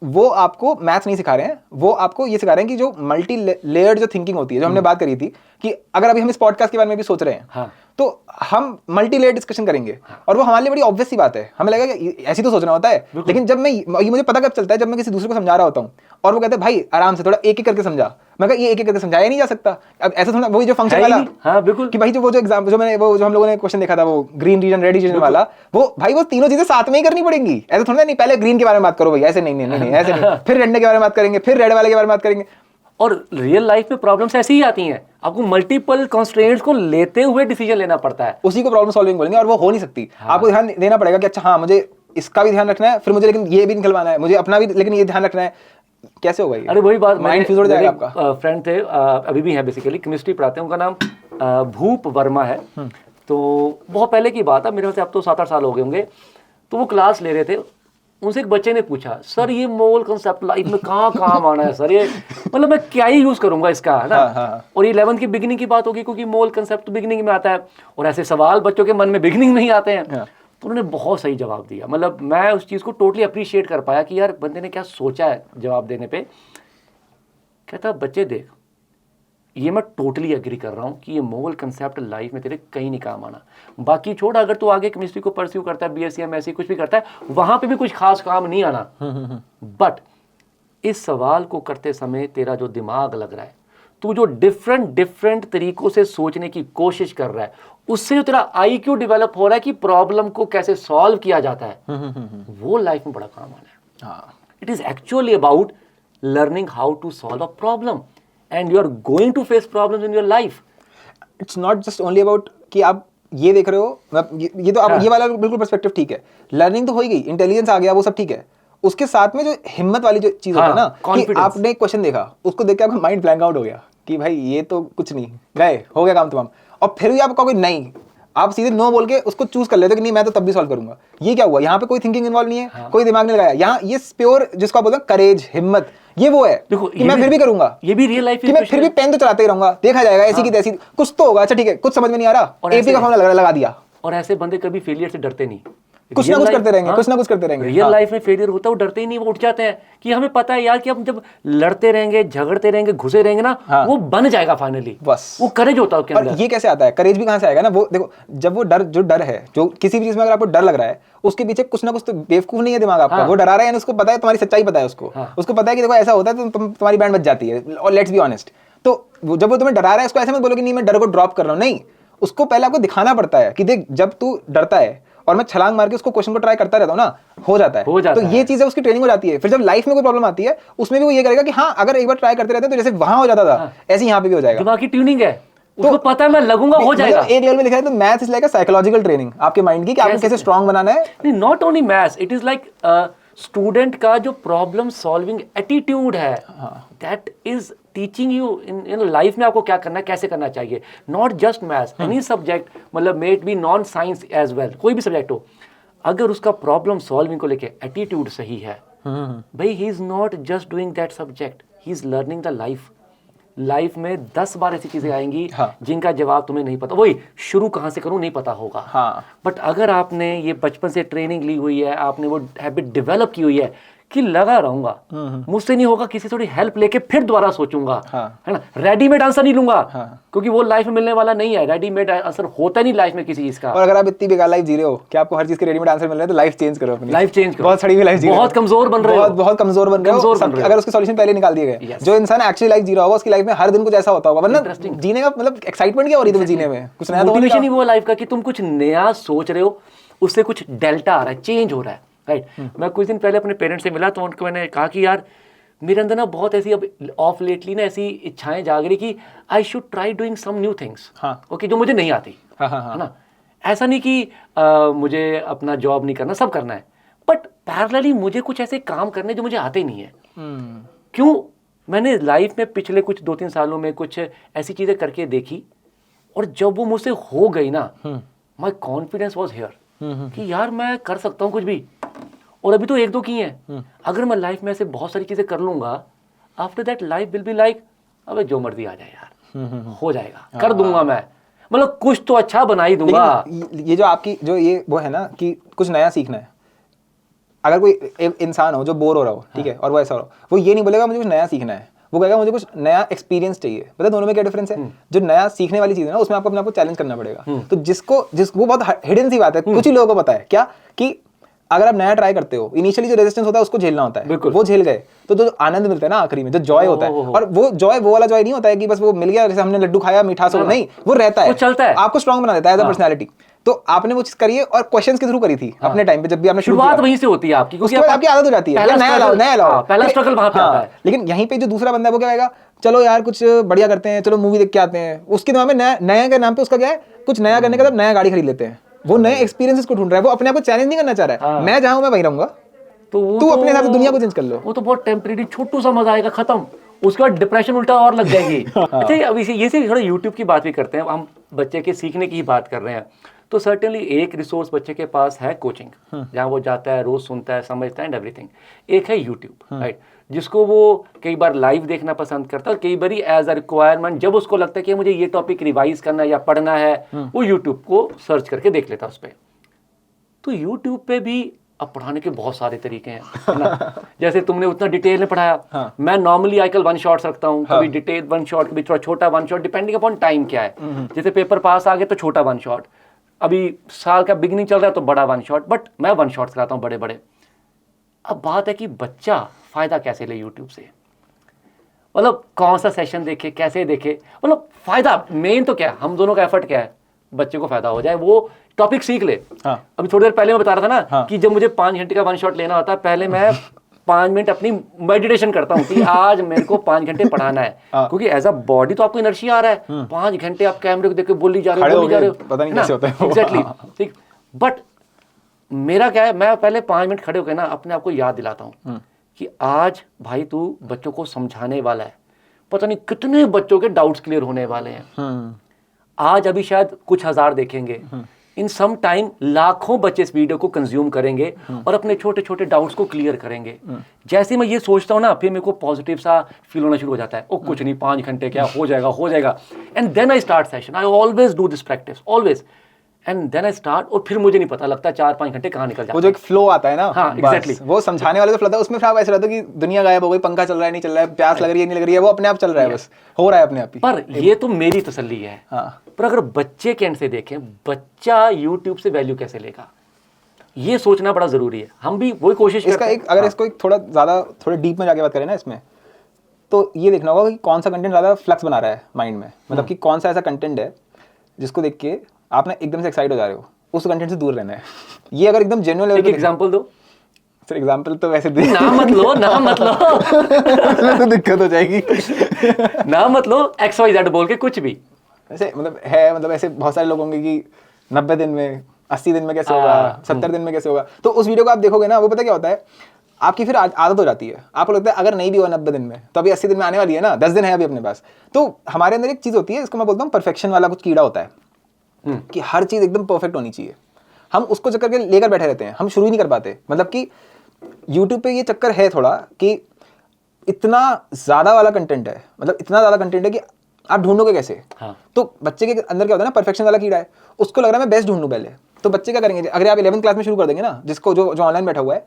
वो आपको मैथ्स नहीं सिखा रहे हैं, वो आपको ये सिखा रहे हैं कि जो मल्टी लेयर्ड जो थिंकिंग होती है, जो हमने बात करी थी कि अगर अभी हम इस पॉडकास्ट के बारे में भी सोच रहे हैं, हाँ। तो हम मल्टी लेयर डिस्कशन करेंगे, और वो हमारे लिए बड़ी ऑब्वियस सी बात है, हमें लगेगा कि ऐसी तो सोचना होता है, लेकिन जब ये मुझे पता कब चलता है, जब मैं किसी दूसरे को समझा रहा होता हूँ और वो कहते हैं भाई आराम से थोड़ा एक एक करके समझा, मैं कहा ये एक एक करके समझाया नहीं जा सकता। अब ऐसा थोड़ा वही जो फंक्शन वाला, हाँ बिल्कुल, कि भाई जो एग्जाम जो हम लोगों ने क्वेश्चन देखा था, वो ग्रीन रीजन रेड रीजन वाला, वो भाई वो तीनों चीजें साथ में ही करनी पड़ेंगी, ऐसा थोड़ा नहीं पहले ग्रीन के बारे में बात करो भाई, ऐसे नहीं ऐसे नहीं, फिर रेड के बारे में बात करेंगे, फिर रेड वाले के बारे में बात करेंगे। और रियल लाइफ में प्रॉब्लम्स ऐसी ही आती हैं, आपको मल्टीपल कंस्ट्रेंट्स को लेते हुए डिसीजन लेना पड़ता है, उसी को प्रॉब्लम सॉल्विंग बोलेंगे, और वो हो नहीं सकती। आपको ध्यान देना पड़ेगा कि अच्छा हाँ मुझे इसका भी ध्यान रखना है, फिर मुझे लेकिन ये भी निकलवाना है, मुझे अपना भी लेकिन ये ध्यान रखना है, कैसे होगा ये? अरे वही बात, माइंड फ्यूज हो जाएगा आपका। फ्रेंड थे, अभी भी हैं, बेसिकली केमिस्ट्री पढ़ाते हैं, उनका नाम भूप वर्मा है। तो बहुत पहले की बात है, मेरे से अब तो 7-8 साल हो गए होंगे। तो वो क्लास ले रहे थे, उनसे एक बच्चे ने पूछा सर ये मोल कंसेप्ट लाइफ में कहाँ काम आना है सर, ये मतलब मैं क्या ही यूज करूंगा इसका, है ना। और 11th की बिगिनिंग की बात होगी, क्योंकि मोल कंसेप्ट तो बिगिनिंग में आता है, और ऐसे सवाल बच्चों के मन में बिगिनिंग में ही आते हैं। तो उन्होंने बहुत सही जवाब दिया, मतलब मैं उस चीज़ को टोटली अप्रिशिएट कर पाया कि यार बंदे ने क्या सोचा है जवाब देने पे। कहता बच्चे देख, ये मैं टोटली एग्री कर रहा हूँ कि ये मोल कंसेप्ट लाइफ में तेरे कहीं नहीं काम आना, बाकी छोड़, अगर तू आगे केमिस्ट्री को परस्यू करता है, बीएससी एमएससी कुछ भी करता है, वहां पे भी कुछ खास काम नहीं आना। बट इस सवाल को करते समय तेरा जो दिमाग लग रहा है, तू जो डिफरेंट तरीकों से सोचने की कोशिश कर रहा है, उससे जो तेरा IQ डेवलप हो रहा है कि प्रॉब्लम को कैसे सॉल्व किया जाता है, वो लाइफ में बड़ा काम आना है। It is actually about learning how to solve a problem, and you are going to face problems in your life. It's not just only about कि आप ये देख रहे हो, ये तो आप ये वाला बिल्कुल पर्सपेक्टिव ठीक है, लर्निंग तो हो ही गई, इंटेलिजेंस आ गया, वो सब ठीक है, उसके साथ में जो हिम्मत वाली जो चीज होता है ना, कि आपने एक क्वेश्चन देखा, उसको देख के आपका माइंड ब्लैंक आउट हो गया कि भाई ये तो कुछ नहीं, गए हो गया काम तमाम, और फिर भी आप कहोगे नहीं, आप सीधे नो बोल के उसको चूज कर लेते हो कि नहीं मैं तो तब भी सॉल्व करूंगा। ये क्या हुआ, यहाँ पे कोई थिंकिंग इन्वॉल्व नहीं है, कोई दिमाग नहीं लगाया, यहाँ ये प्योर जिसको आप बोलते हैं करेज, हिम्मत, ये वो है कि मैं फिर भी करूंगा, ये भी रियल लाइफ कि मैं फिर भी पेन तो चलाते ही रहूंगा, देखा जाएगा ऐसी की तैसी, कुछ तो होगा, अच्छा ठीक है, कुछ समझ में नहीं आ रहा, एपी का फॉर्मूला लगा दिया। और ऐसे बंदे कभी फेलियर से डरते नहीं, कुछ ना कुछ करते रहेंगे, कुछ ना कुछ करते रहेंगे। रियल लाइफ में फेलियर होता है, वो डरते ही नहीं, वो उठ जाते हैं कि हमें पता है यार कि हम जब लड़ते रहेंगे, झगड़ते रहेंगे, घुसे रहेंगे ना, वो बन जाएगा फाइनली, बस वो करेज होता है उसके अंदर। ये कैसे आता है, करेज भी कहां से आएगा ना, वो देखो जब वो डर है, जो किसी भी चीज में अगर आपको डर लग रहा है, उसके पीछे कुछ ना कुछ तो बेवकूफ नहीं है दिमाग आपका, वो डरा रहा है, उसको पता है तुम्हारी सच्चाई पता है उसको पता है कि देखो ऐसा होता है तो तुम्हारी बैंड बच जाती है, और लेट्स बी ऑनेस्ट। तो जब वो तुम्हें डरा रहा है, उसको ऐसे मत बोलो कि नहीं मैं डर को ड्रॉप कर रहा हूं, नहीं, उसको पहले आपको दिखाना पड़ता है कि देख जब तू डरता है और मैं छलांग मार के उसको क्वेश्चन को ट्राई करता रहता हूं ना, हो जाता है। तो ये चीज है, उसकी ट्रेनिंग हो जाती है। फिर जब लाइफ में कोई प्रॉब्लम आती है, उसमें भी वो ये करेगा कि हाँ अगर एक बार ट्राई करते रहते हैं तो जैसे वहां हो जाता था, ऐसे यहाँ पे भी हो जाएगा। दिमाग की ट्यूनिंग है, उसको पता है मैं लगूंगा, हो जाएगा। एक लेवल में लिखा है तो maths is like a psychological training आपके माइंड की, कि आपको कैसे स्ट्रांग बनाना है। नहीं, not only maths, it is like student का जो प्रॉब्लम सॉल्विंग एटीट्यूड है, that is teaching you in life में आपको क्या करना है, कैसे करना चाहिए। Not just maths, any subject, मतलब may it be non science as well, कोई भी सब्जेक्ट हो, अगर उसका प्रॉब्लम सॉल्विंग को लेके एटीट्यूड सही है, भाई he is not just doing that subject, he is learning the life. Life में 10 बार ऐसी चीजें आएंगी जिनका जवाब तुम्हें नहीं पता, वही शुरू कहाँ से करूँ नहीं पता होगा। बट अगर आपने ये बचपन से ट्रेनिंग ली हुई है, आपने वो हैबिट डेवलप की हुई है कि लगा रहूंगा, मुझसे नहीं होगा, किसी थोड़ी हेल्प लेके फिर दोबारा सोचूंगा, है ना, रेडीमेड आंसर नहीं लूंगा, क्योंकि वो लाइफ में मिलने वाला नहीं है, रेडीमेड आंसर होता नहीं लाइफ में किसी चीज का। और अगर आप इतनी बेकार लाइफ जी रहे हो कि आपको हर चीज के रेडीमेड आंसर मिल रहे हैं, तो लाइफ चेंज करो अपनी, लाइफ चेंज करो, बहुत सड़ी हुई लाइफ जी रहे हो, बहुत कमजोर बन रहे हो, बहुत कमजोर बन रहे हो, अगर उसके सॉल्यूशन पहले निकाल दिए गए। जो इंसान एक्चुअली लाइफ जी रहा होगा, उसकी लाइफ में हर दिन कुछ ऐसा होता होगा, वरना जीने का मतलब एक्साइटमेंट क्या हो रही है जीने में, कुछ नया, मोटिवेशन ही वो लाइफ का कि तुम कुछ नया सोच रहे हो, उससे कुछ डेल्टा आ रहा है, चेंज हो रहा है, राइट। मैं कुछ दिन पहले अपने पेरेंट्स से मिला, तो उनको मैंने कहा कि यार मेरे अंदर ना बहुत ऐसी अब ऑफ लेटली ना ऐसी इच्छाएं जाग रही कि I should try doing some new things, okay, जो मुझे नहीं आती, है ना। ऐसा नहीं कि मुझे अपना जॉब नहीं करना, सब करना है, बट पैरेलली मुझे कुछ ऐसे काम करने जो मुझे आते नहीं है। क्यों? मैंने लाइफ में पिछले कुछ 2-3 सालों में कुछ ऐसी चीजें करके देखी, और जब वो मुझसे हो गई ना, माई कॉन्फिडेंस वॉज हेयर कि यार मैं कर सकता हूँ कुछ भी। और अभी तो 1-2 की हैं, अगर मैं लाइफ में ऐसे बहुत सारी चीजें कर लूंगा, after that life will be like अबे जो मर्जी आ जाए यार, हो जाएगा, कर दूंगा मैं, मतलब कुछ तो अच्छा बना ही दूंगा। ये जो आपकी जो ये वो है ना कि कुछ नया सीखना है, अगर कोई इंसान हो जो बोर हो रहा हो, ठीक है, और वो ऐसा हो रहा हो, वो ये नहीं बोलेगा मुझे कुछ नया सीखना है, वो कहेगा मुझे कुछ नया एक्सपीरियंस चाहिए। पता है दोनों में क्या डिफरेंस है? जो नया सीखने वाली चीज है ना, उसमें आपको अपने आप को चैलेंज करना पड़ेगा। तो जिसको वो बहुत हिडन सी बात है, कुछ ही लोगों को पता है क्या कि अगर आप नया ट्राई करते हो, इनिशियली जो रेजिस्टेंस होता है उसको झेलना होता है, वो झेल गए तो जो आनंद मिलता है ना आखिरी में, जो जॉय होता है, और वो जॉय वो वाला जॉय नहीं होता है कि बस वो मिल गया, जैसे हमने लड्डू खाया मीठा सा, नहीं, वो रहता है, वो चलता है, आपको स्ट्रांग बना देता है एज अ पर्सनैलिटी। तो आपने वो चीज करी है और क्वेश्चंस के थ्रू करी थी अपने टाइम पे, जब भी आपने शुरुआत वहीं से होती है आपकी, क्योंकि आपकी आदत हो जाती है नया लाओ, पहला स्ट्रगल वहां पे आता है। लेकिन यहीं पे जो दूसरा बंदा है वो क्या कहेगा, चलो यार कुछ बढ़िया करते हैं, चलो मूवी देख के आते हैं, उसके दिमाग में नया के नाम पे उसका क्या है, कुछ नया करने का मतलब नया गाड़ी खरीद लेते हैं। वो नए एक्सपीरियंसेस को ढूंढ रहा है, वो अपने आप को चैलेंज नहीं करना चाह रहा है। मैं जहां हूं मैं वहीं रहूंगा, तो तू अपने हिसाब से दुनिया को चेंज कर लो। वो तो बहुत टेम्परेरी छोटू सा मजा आएगा, खत्म, उसके बाद डिप्रेशन उल्टा और लग जाएगी। अच्छा, अब ये से थोड़ा यूट्यूब की बात भी करते हैं, हम बच्चे के सीखने की ही बात कर रहे हैं, तो सर्टेनली एक रिसोर्स बच्चे के पास है कोचिंग, जहाँ वो जाता है, रोज सुनता है, समझता है एंड एवरीथिंग। एक है यूट्यूब, राइट, जिसको वो कई बार लाइव देखना पसंद करता है, और कई बार एज अ रिक्वायरमेंट जब उसको लगता है कि मुझे ये टॉपिक रिवाइज करना है या पढ़ना है, वो यूट्यूब को सर्च करके देख लेता है उस पर। तो यूट्यूब पे भी अब पढ़ाने के बहुत सारे तरीके हैं, है ना? जैसे तुमने उतना डिटेल में पढ़ाया, मैं नॉर्मली आजकल 1 शॉट्स रखता हूँ, कभी डिटेल 1 शॉट, कभी थोड़ा छोटा 1 शॉट, डिपेंडिंग अपॉन टाइम क्या है। जैसे पेपर पास आ गए तो छोटा 1 शॉट, अभी साल का बिगनिंग चल रहा है तो बड़ा 1 शॉट, बट मैं 1 शॉट्स कराता हूँ बड़े बड़े। अब बात है कि बच्चा फायदा कैसे ले यूट्यूब से, मतलब कौन सा सेशन देखे, कैसे देखे, मतलब फायदा मेन तो क्या है, हम दोनों का एफर्ट क्या है, बच्चे को फायदा हो जाए, वो टॉपिक सीख ले। अभी थोड़ी देर पहले मैं बता रहा था ना कि जब मुझे 5 घंटे का 1 शॉट लेना होता है, पहले मैं 5 मिनट अपनी मेडिटेशन करता हूँ कि आज मेरे को 5 घंटे पढ़ाना है, क्योंकि एज अ बॉडी तो आपको इनर्शिया आ रहा है, 5 घंटे आप कैमरे को देख के बोली जा रहे हो, पता नहीं कैसे होता है एग्जैक्टली, ठीक। बट मेरा क्या है, मैं पहले 5 मिनट खड़े होकर ना अपने आप को याद दिलाता हूँ कि आज भाई तू बच्चों को समझाने वाला है, पता नहीं कितने बच्चों के डाउट्स क्लियर होने वाले हैं। आज अभी शायद कुछ हजार देखेंगे, इन सम टाइम लाखों बच्चे इस वीडियो को कंज्यूम करेंगे और अपने छोटे छोटे डाउट्स को क्लियर करेंगे। जैसे मैं ये सोचता हूँ ना, फिर मेरे को पॉजिटिव सा फील होना शुरू हो जाता है, ओ कुछ नहीं 5 घंटे क्या हो जाएगा। And then I start session, I always do this practice always, and then I start, और फिर मुझे नहीं पता लगता 4-5 घंटे कहाँ निकल जाते हैं। वो जो एक फ्लो आता है ना, हाँ एग्जैक्टली, वो समझाने वाले तो फ्लो आता है, उसमें फिर आप ऐसा रहता है कि दुनिया गायब हो गई, पंखा चल रहा है नहीं चल रहा है, प्यास लग रही है नहीं लग रही है, वो अपने आप चल रहा है, बस हो रहा है अपने आप ही। पर ये तो मेरी तसल्ली है। पर अगर बच्चे के एंड से देखें, बच्चा यूट्यूब से वैल्यू कैसे लेगा, ये सोचना बड़ा जरूरी है। हम भी वही कोशिश इसका एक अगर इसको एक थोड़ा डीप में जाके बात करें ना इसमें, तो ये देखना होगा कि कौन सा कंटेंट ज़्यादा फ्लक्स बना रहा है माइंड में, मतलब कि कौन सा ऐसा कंटेंट है जिसको देख के आप ना एकदम से एक्साइट हो जा रहे हो, उस कंटेंट से दूर रहना है। ये अगर एकदम जेन्युइन लेवल, एक एग्जांपल दो सर। एग्जांपल तो वैसे ना मत लो उसमें तो दिक्कत हो जाएगी। ना मत लो, XYZ बोल के कुछ भी ऐसे मतलब ऐसे बहुत सारे लोग होंगे कि 90 दिन में, 80 दिन में कैसे होगा, 70 दिन में कैसे होगा। तो उस वीडियो को आप देखोगे ना, वो पता क्या होता है, आपकी फिर आदत हो जाती है, आपको लगता है अगर नहीं भी हुआ 90 दिन में तो अभी 80 दिन में आने वाली है ना, 10 दिन है अभी अपने पास। तो हमारे अंदर एक चीज़ होती है, इसको मैं बोलता हूँ परफेक्शन वाला कुछ कीड़ा होता है, कि हर चीज़ एकदम परफेक्ट होनी चाहिए। हम उसको चक्कर के लेकर बैठे रहते हैं, हम शुरू ही नहीं कर पाते। मतलब कि यूट्यूब पे ये चक्कर है थोड़ा कि इतना ज़्यादा वाला कंटेंट है, मतलब इतना ज़्यादा कंटेंट है कि आप ढूंढोगे कैसे। तो बच्चे के अंदर क्या होता है ना, परफेक्शन वाला कीड़ा है, उसको लग रहा है मैं बेस्ट ढूंढूं पहले। तो बच्चे क्या करेंगे, अगर आप 11th क्लास में शुरू कर देंगे ना, जिसको जो ऑनलाइन बैठा हुआ है,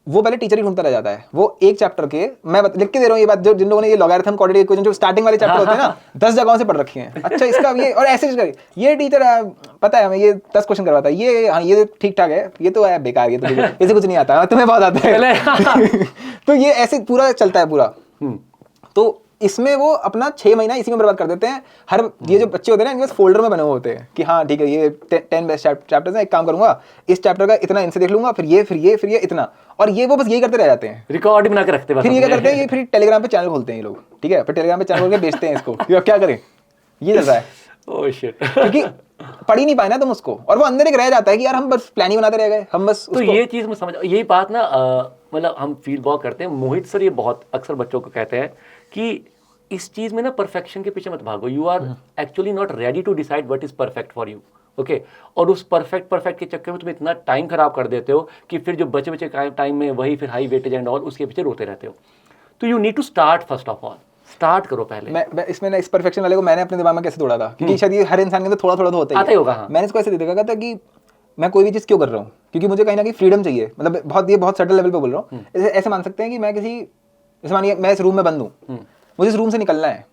वो पहले टीचर ही ढूंढता रह जाता है। वो एक चैप्टर के, मैं लिख के दे रहा हूँ ये बात, जो जिन लोगों ने ये लॉगरिथम क्वाड्रेटिक इक्वेशन जो स्टार्टिंग वाले चैप्टर होते हैं ना, 10 जगहों से पढ़ रखे हैं। अच्छा इसका ये और ऐसे करिए, ये टीचर पता है हमें ये 10 क्वेश्चन करवाता है, ये हाँ ये ठीक ठाक है, ये तो है बेकार, ये तो इसे कुछ नहीं आता, तुम्हें बहुत आता है। तो ये ऐसे पूरा चलता है पूरा। तो इसमें वो अपना 6 महीना इसी में बर्बाद कर देते हैं। हर ये जो बच्चे होते हैं ना, इनके पास फोल्डर में बने हुए होते हैं कि हाँ ठीक है ये 10 बेस्ट चैप्टर्स हैं, एक काम करूंगा इस चैप्टर का इतना इनसे देख लूंगा, फिर ये इतना, और ये वो बस यही करते रह जाते हैं, रिकॉर्ड बना के रखते हैं। फिर ये क्या करते हैं, ये फिर टेलीग्राम पे चैनल खोलते हैं ये लोग, ठीक है, फिर टेलीग्राम पे चैनल खोल के बेचते हैं इसको, क्या करें, ये चल रहा है। Oh shit. क्योंकि पढ़ ही नहीं पाए ना तुम उसको, और वो अंदर एक रह जाता है कि यार हम बस प्लान ही बनाते रह गए, हम बस तो उसको। ये चीज़ मैं समझ, यही बात ना मतलब हम फील बहुत करते हैं, मोहित सर ये बहुत अक्सर बच्चों को कहते हैं कि इस चीज़ में ना परफेक्शन के पीछे मत भागो, you are actually not ready to decide what is perfect for you, okay. और उस परफेक्ट के चक्कर में तुम इतना टाइम खराब कर देते हो कि फिर जो बचे बचे टाइम में वही फिर हाई वेटेज एंड ऑल उसके पीछे रोते रहते हो। तो you need to start, first of all start करो पहले। मैं इसमें ना इस परफेक्शन वाले को मैंने अपने दिमाग में कैसे तोड़ा था, क्योंकि शायद ये हर इंसान के अंदर थोड़ा थोड़ा तो होता ही आता ही होगा, हाँ। मैंने इसको ऐसे देखा था कि मैं कोई भी चीज़ क्यों कर रहा हूँ, क्योंकि मुझे कहीं ना कहीं फ्रीडम चाहिए, मतलब बहुत सटल लेवल पे बोल रहा हूँ। ऐसे मान सकते हैं कि मैं किसी, जैसे मानिए मैं इस रूम में बंद हूँ, मुझे इस रूम से निकलना है,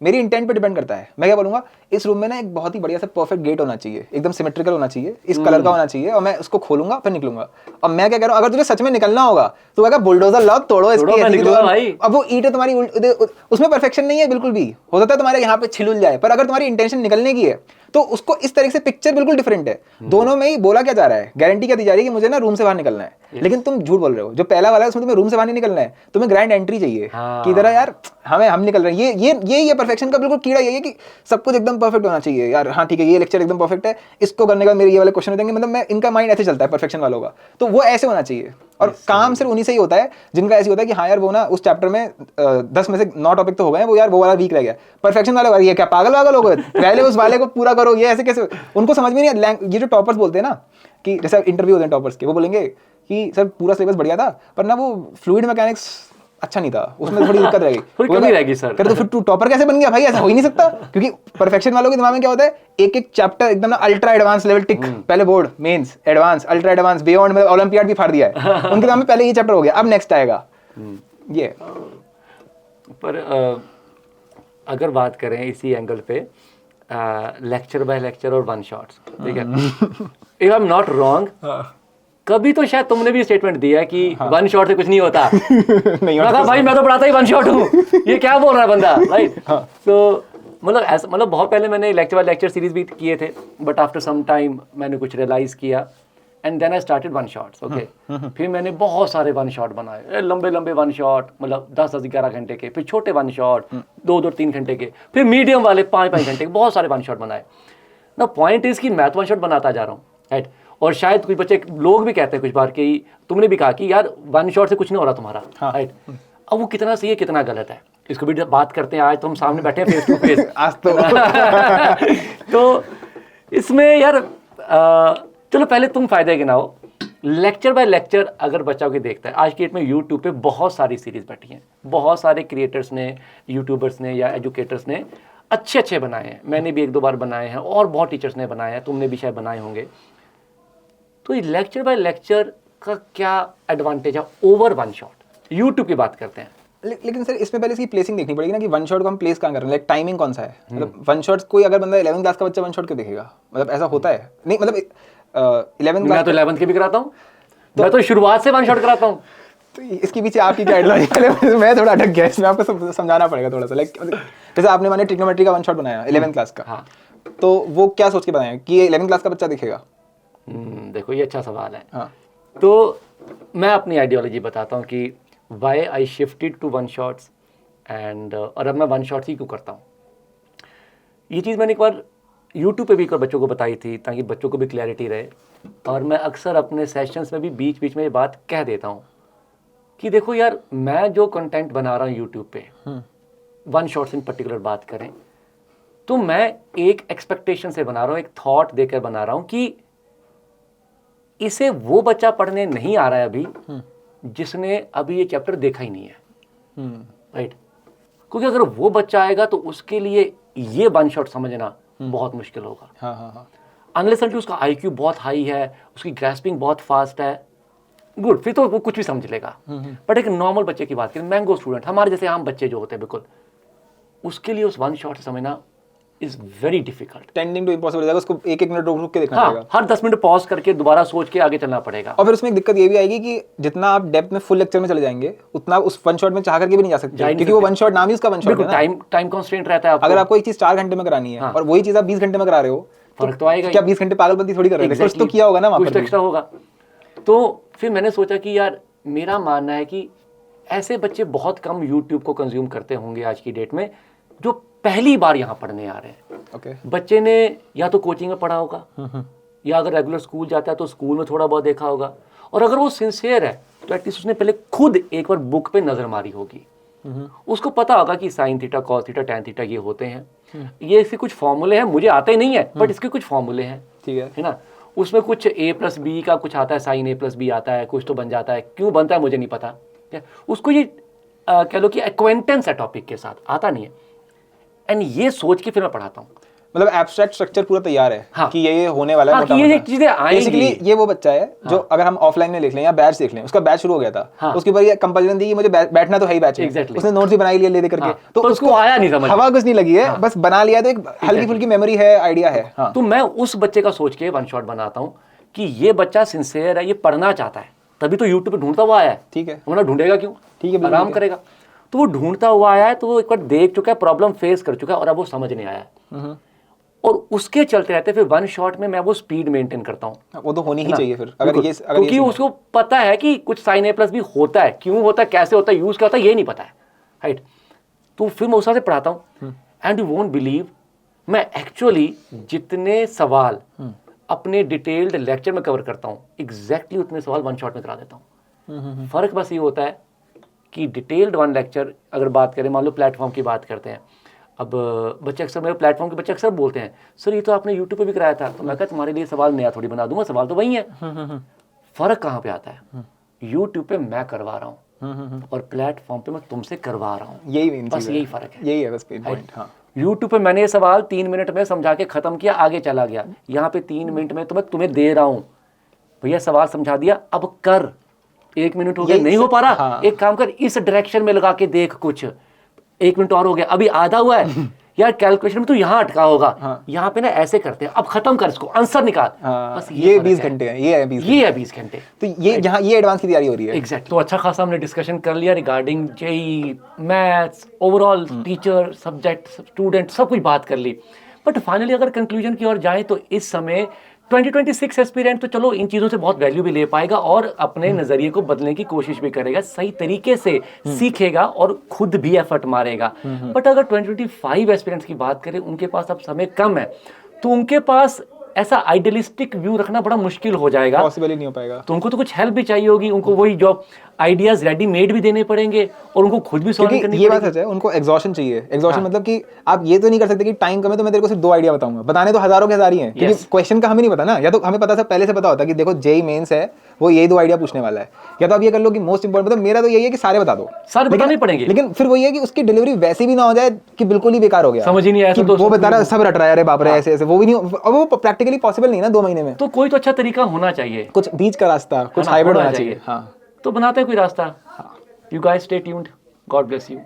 मेरी इंटेंट पे डिपेंड करता है। मैं क्या बोलूँगा, इस रूम में ना एक बहुत ही बढ़िया सा परफेक्ट गेट होना चाहिए, एकदम सिमेट्रिकल होना चाहिए, इस कलर का होना चाहिए, और मैं उसको खोलूंगा फिर निकलूंगा। अब मैं क्या कह रहा हूँ, अगर तुझे सच में निकलना होगा तो अगर बुलडोजर लाओ, तोड़ो इसकी मैं निकलूंगा भाई। अब वो ईंट तुम्हारी उसमें परफेक्शन नहीं है बिल्कुल भी, हो सकता है तुम्हारे यहाँ पे छिलुल जाए, पर अगर तुम्हारी इंटेंशन निकलने की है तो उसको इस तरीके से पिक्चर बिल्कुल डिफरेंट है। दोनों में ही बोला क्या जा रहा है, गारंटी क्या दी जा रही है कि मुझे ना रूम से बाहर निकलना है, लेकिन तुम झूठ बोल रहे हो। जो पहला वाला है उसमें तुम्हें रूम से बाहर नहीं निकलना है, तुम्हें ग्रैंड एंट्री चाहिए कि इधर यार हम निकल रहे हैं। ये परफेक्शन का बिल्कुल कीड़ा यही है कि सब कुछ एकदम परफेक्ट होना चाहिए यार। हाँ ठीक है, ये लेक्चर एकदम परफेक्ट है, इसको करने का मेरे ये वाले क्वेश्चन हो जाएंगे, मतलब मैं इनका माइंड ऐसे चलता है परफेक्शन वालों का, तो वो ऐसे होना चाहिए। और काम सिर्फ उन्हीं से ही होता है जिनका ऐसे होता है कि हाँ यार वो ना उस चैप्टर में 10 में से 9 टॉपिक तो हो गए, वो यार वो वाला वीक रह गया। परफेक्शन वाले ये क्या पागल हो गए, पहले उस वाले को पूरा करो, ये ऐसे कैसे, उनको समझ में नहीं। ये जो टॉपर्स बोलते हैं ना कि जैसे इंटरव्यू होते हैं टॉपर्स के, वो बोलेंगे कि सर पूरा सिलेबस बढ़िया था पर ना वो फ्लूइड मैकेनिक्स अच्छा नहीं था, उसमें थोड़ी दिक्कत रहेगी, थोड़ी कमी रहेगी सर। तो फिर तू टॉपर कैसे बन गया भाई, ऐसा हो ही नहीं सकता। क्योंकि परफेक्शन वालों के दिमाग में क्या होता है, एक चैप्टर एकदम ना अल्ट्रा एडवांस लेवल टिक, पहले board mains advance ultra advance beyond, मतलब ओलंपियाड भी फाड़ दिया है उनके दिमाग में, पहले ये चैप्टर हो गया, अब नेक्स्ट आएगा ये। पर अगर बात करें इसी एंगल पे लेक्चर बाय लेक्चर और वन शॉट्स, ठीक है, if I am not wrong, कभी तो शायद तुमने भी स्टेटमेंट दिया है कि वन शॉट से कुछ नहीं होता। नहीं मैं कहा भाई मैं तो पढ़ाता ही वन शॉट हूँ, ये क्या बोल रहा है बंदा, राइट। तो मतलब ऐसा, मतलब बहुत पहले मैंने लेक्चर बाय लेक्चर सीरीज भी किए थे, बट आफ्टर सम टाइम मैंने कुछ रियलाइज किया and then I started one shots, okay. फिर मैंने बहुत सारे वन शॉट बनाए, लंबे लंबे वन शॉट, मतलब 10-11 घंटे के, फिर छोटे वन शॉट 2-3 घंटे के, फिर मीडियम वाले 5-5 घंटे के, बहुत सारे वन शॉट बनाए ना। पॉइंट इज कि मैं तो वन शॉट बनाता जा रहा हूँ, राइट। और शायद कुछ बच्चे लोग भी कहते हैं कुछ बार कि तुमने भी कहा कि यार वन शॉट से कुछ नहीं हो रहा तुम्हारा, राइट। अब वो कितना सही है कितना गलत है, इसको भी बात करते हैं। आज तो हम सामने बैठे हैं फेस टू फेस आज तो तो इसमें यार चलो पहले तुम फायदे गिनाओ। लेक्चर बाय लेक्चर अगर बच्चा को देखता है, आज की डेट में यूट्यूब पे बहुत सारी सीरीज बैठी हैं, बहुत सारे क्रिएटर्स ने, यूट्यूबर्स ने या एजुकेटर्स ने अच्छे बनाए हैं। मैंने भी 1-2 बार बनाए हैं और बहुत टीचर्स ने बनाए हैं, तुमने भी शायद बनाए होंगे। तो ये लेक्चर बाय लेक्चर का क्या एडवांटेज है ओवर वन शॉट, यूट्यूब की बात करते हैं। लेकिन सर इसमें पहले इसकी प्लेसिंग देखनी पड़ेगी ना कि वन शॉट को हम प्लेस कहाँ कर रहे हैं, लाइक टाइमिंग कौन सा है। मतलब वन शॉट कोई अगर बंदा 11th क्लास का बच्चा वन शॉट क्यों देखेगा, मतलब ऐसा होता है नहीं, मतलब 11th मैं तो 11th के भी कराता हूँ, मैं तो शुरुआत से वन शॉट कराता हूँ। तो इसके पीछे आपकी क्या आइडियोलॉजी है, मैं थोड़ा अटक गया इसमें, आपको समझाना पड़ेगा थोड़ा सा। लाइक जैसे आपने माने ट्रिग्नोमेट्री का वन शॉट बनाया 11th क्लास का, हाँ, तो वो क्या सोच के बनाया कि ये 11th क्लास का बच्चा देखेगा। देखो ये अच्छा सवाल है। हाँ। तो मैं अपनी आइडियोलॉजी बताता हूँ कि why I shifted to one shots and, और अब मैं वन शॉट्स ही क्यों करता हूँ। ये चीज़ मैंने एक बार यूट्यूब पे भी एक बार बच्चों को बताई थी ताकि बच्चों को भी क्लैरिटी रहे, और मैं अक्सर अपने सेशंस में भी बीच बीच में ये बात कह देता हूँ कि देखो यार, मैं जो कंटेंट बना रहा हूँ यूट्यूब पे, वन शॉट्स इन पर्टिकुलर बात करें तो मैं एक एक्सपेक्टेशन से बना रहा हूँ, एक थॉट देकर बना रहा हूँ कि इसे वो बच्चा पढ़ने नहीं आ रहा है अभी जिसने अभी ये चैप्टर देखा ही नहीं है, राइट। क्योंकि अगर वो बच्चा आएगा तो उसके लिए ये वन शॉट समझना बहुत मुश्किल होगा। अनलेस अनटिल उसका IQ बहुत हाई है, उसकी ग्रैस्पिंग बहुत फास्ट है, गुड, फिर तो वो कुछ भी समझ लेगा। बट एक नॉर्मल बच्चे की बात करें, मैंगो स्टूडेंट, हमारे जैसे आम बच्चे जो होते हैं, बिल्कुल उसके लिए उस वन शॉट समझना is very difficult, tending to impossible हो जाएगा। उसको एक मिनट रुक के देखना पड़ेगा। हर 10 मिनट पॉज करके दोबारा सोच के आगे चलना पड़ेगा। और फिर उसमें एक दिक्कत ये भी आएगी कि जितना आप डेप्थ में फुल लेक्चर में चले जाएंगे उतना उस वन शॉट में चाह करके भी नहीं जा सकते, क्योंकि वो वन शॉट नाम ही उसका वन शॉट है ना। टाइम कंस्ट्रेंट रहता है आपको। अगर आपको एक चीज 4 घंटे में करानी है और वही चीज आप 20 घंटे में करा रहे हो, फर्क तो आएगा। क्या 20 घंटे पागलबंदी थोड़ी कर रहे थे, कुछ तो किया होगा ना वहां पर, कुछ एक्स्ट्रा होगा। तो फिर मैंने सोचा कि यार, मेरा मानना है कि ऐसे बच्चे बहुत कम यूट्यूब को कंज्यूम करते होंगे आज की डेट में जो पहली बार यहाँ पढ़ने आ रहे हैं। ओके बच्चे ने या तो कोचिंग में पढ़ा होगा या अगर रेगुलर स्कूल जाता है तो स्कूल में थोड़ा बहुत देखा होगा, और अगर वो सिंसियर है तो एटलीस्ट उसने पहले खुद एक बार बुक पे नजर मारी होगी। उसको पता होगा कि sine theta, cos theta, tan theta ये होते हैं, ये इसके कुछ फॉर्मूले हैं, मुझे आते नहीं है बट इसके कुछ फॉर्मूले हैं, ठीक है ना। उसमें कुछ a+b का कुछ आता है, साइन a+b आता है, कुछ तो बन जाता है, क्यों बनता है मुझे नहीं पता। उसको ये कह लो कि एक्वेंटेंस है टॉपिक के साथ, आता नहीं है, एंड ये सोच के फिर मैं पढ़ाता हूँ। मतलब एब्स्ट्रैक्ट स्ट्रक्चर पूरा तैयार है हाँ। कि ये होने वाला है, हाँ, कि ये चीजें आएंगी। बेसिकली ये वो बच्चा है जो अगर हम ऑफलाइन में देख लें या बैच देख लें, उसका बैच शुरू हो गया था, हाँ। उसके ऊपर ये कंपल्सन थी कि मुझे बैठना तो है ही बैच में। Exactly। उसने नोट्स भी बना लिए ले दे करके, हाँ। तो पर उसको आया नहीं समझ, हवा कुछ नहीं लगी है, बस बना लिया, तो एक हल्की फुल्की मेमोरी है, आइडिया है। हाँ। तो मैं उस बच्चे का सोच के वन शॉट बनाता हूँ कि ये बच्चा सिंसियर है, ये पढ़ना चाहता है, तभी तो यूट्यूब पे ढूंढता हुआ आया है, ठीक है, वरना ढूंढेगा क्यों, ठीक है, बिल्कुल आराम ठीक है। करेगा। तो वो ढूंढता हुआ आया है, तो वो एक बार देख चुका है, प्रॉब्लम फेस कर चुका है, और अब वो समझ नहीं आया है, और उसके चलते रहते फिर वन शॉट में मैं वो स्पीड मेंटेन करता हूँ। वो तो होनी ही ना? चाहिए फिर, अगर ये क्योंकि उसको पता है कि कुछ साइन a+b होता है, क्यों होता है, कैसे होता है, यूज क्या होता है, ये नहीं पता है, राइट। तो फिर मैं उस से पढ़ाता हूँ, एंड यू वोंट बिलीव, मैं एक्चुअली जितने सवाल अपने डिटेल्ड लेक्चर में कवर करता हूँ, एग्जैक्टली उतने सवाल वन शॉट में करा देता हूँ। फर्क बस ये होता है कि डिटेल्ड वन लेक्चर अगर बात करें, मान लो प्लेटफॉर्म की बात करते हैं, अब बच्चे अक्सर, मेरे प्लेटफॉर्म के बच्चे अक्सर बोलते हैं, सर ये तो आपने यूट्यूब पे भी कराया था, तो मैं कहता तुम्हारे लिए सवाल नया थोड़ी बना दूंगा, सवाल तो वही है। फर्क कहाँ पे आता है, यूट्यूब पे मैं करवा रहा हूँ और प्लेटफॉर्म पे मैं तुमसे करवा रहा हूँ, यही मेन बस चीज यही फर्क है, यही है बस मेन पॉइंट। हाँ, यूट्यूब पे मैंने ये सवाल 3 मिनट में समझा के खत्म किया, आगे चला गया, यहाँ पे 3 मिनट में तो मैं तुम्हें दे रहा हूँ, भैया सवाल समझा दिया, अब कर, 1 मिनट हो गया, नहीं हो पा रहा, हाँ। एक काम कर, इस डायरेक्शन में लगा के देख, कुछ 1 मिनट और हो गया, अभी आधा हुआ है यार, कैलकुलेशन में तो यहाँ अटका होगा, हाँ। यहाँ पे ना ऐसे करते हैं, अब खत्म कर इसको, आंसर निकाल। हाँ, बस ये फर्क 20 है। घंटे हैं, ये है 20 ये है 20 घंटे। तो ये यहाँ ये एडवांस की तैयारी हो रही है। एग्जैक्ट। तो अच्छा खासा हमने डिस्कशन कर लिया regarding JEE, maths, overall teacher, subject, student, सब कुछ बात कर ली, बट फाइनली अगर कंक्लूजन की ओर जाए तो इस समय 2026 एस्पिरेंट तो चलो इन चीज़ों से बहुत वैल्यू भी ले पाएगा और अपने नज़रिए को बदलने की कोशिश भी करेगा, सही तरीके से सीखेगा और खुद भी एफर्ट मारेगा। बट अगर 2025 एस्पिरेंट्स की बात करें, उनके पास अब समय कम है, तो उनके पास ऐसा आइडियलिस्टिक व्यू रखना बड़ा मुश्किल हो जाएगा, पॉसिबल ही नहीं हो पाएगा। तो उनको तो कुछ हेल्प भी चाहिए होगी, उनको वही जॉब आइडियाज रेडीमेड भी देने पड़ेंगे और उनको खुद भी सॉल्व करनी ये बात पड़ेगी। सच है, उनको एग्जॉशन चाहिए। एग्जॉशन मतलब कि आप ये तो नहीं कर सकते कि टाइम कम है तो मैं तेरे को सिर्फ 2 आइडिया बताऊंगा, बताने तो हजारों के हजार ही हैं, क्योंकि क्वेश्चन का हमें नहीं पता ना, या तो हमें पता था पहले से पता होता कि देखो जेई मेंस है, वो यही 2 आइडिया पूछने वाला है, या तो आप ये कर लो कि मोस्ट इंपोर्टेंट, मतलब मेरा तो यही है कि सारे बता दो, सारे बताने पड़ेंगे, लेकिन फिर वही है कि उसकी डिलीवरी वैसी भी ना हो जाए कि बिल्कुल ही बेकार हो गया, समझ ही नहीं आया, कि वो बता रहा सब रट रहा है, अरे बाप रे ऐसे ऐसे, वो भी नहीं, और वो प्रैक्टिकली पॉसिबल नहीं ना 2 महीने में, तो कोई तो अच्छा तरीका होना चाहिए, कुछ बीच का रास्ता, कुछ हाँ, हाइब्रिड होना होना चाहिए। हाँ, तो बनाते हैं कोई रास्ता। You guys stay tuned, God bless you.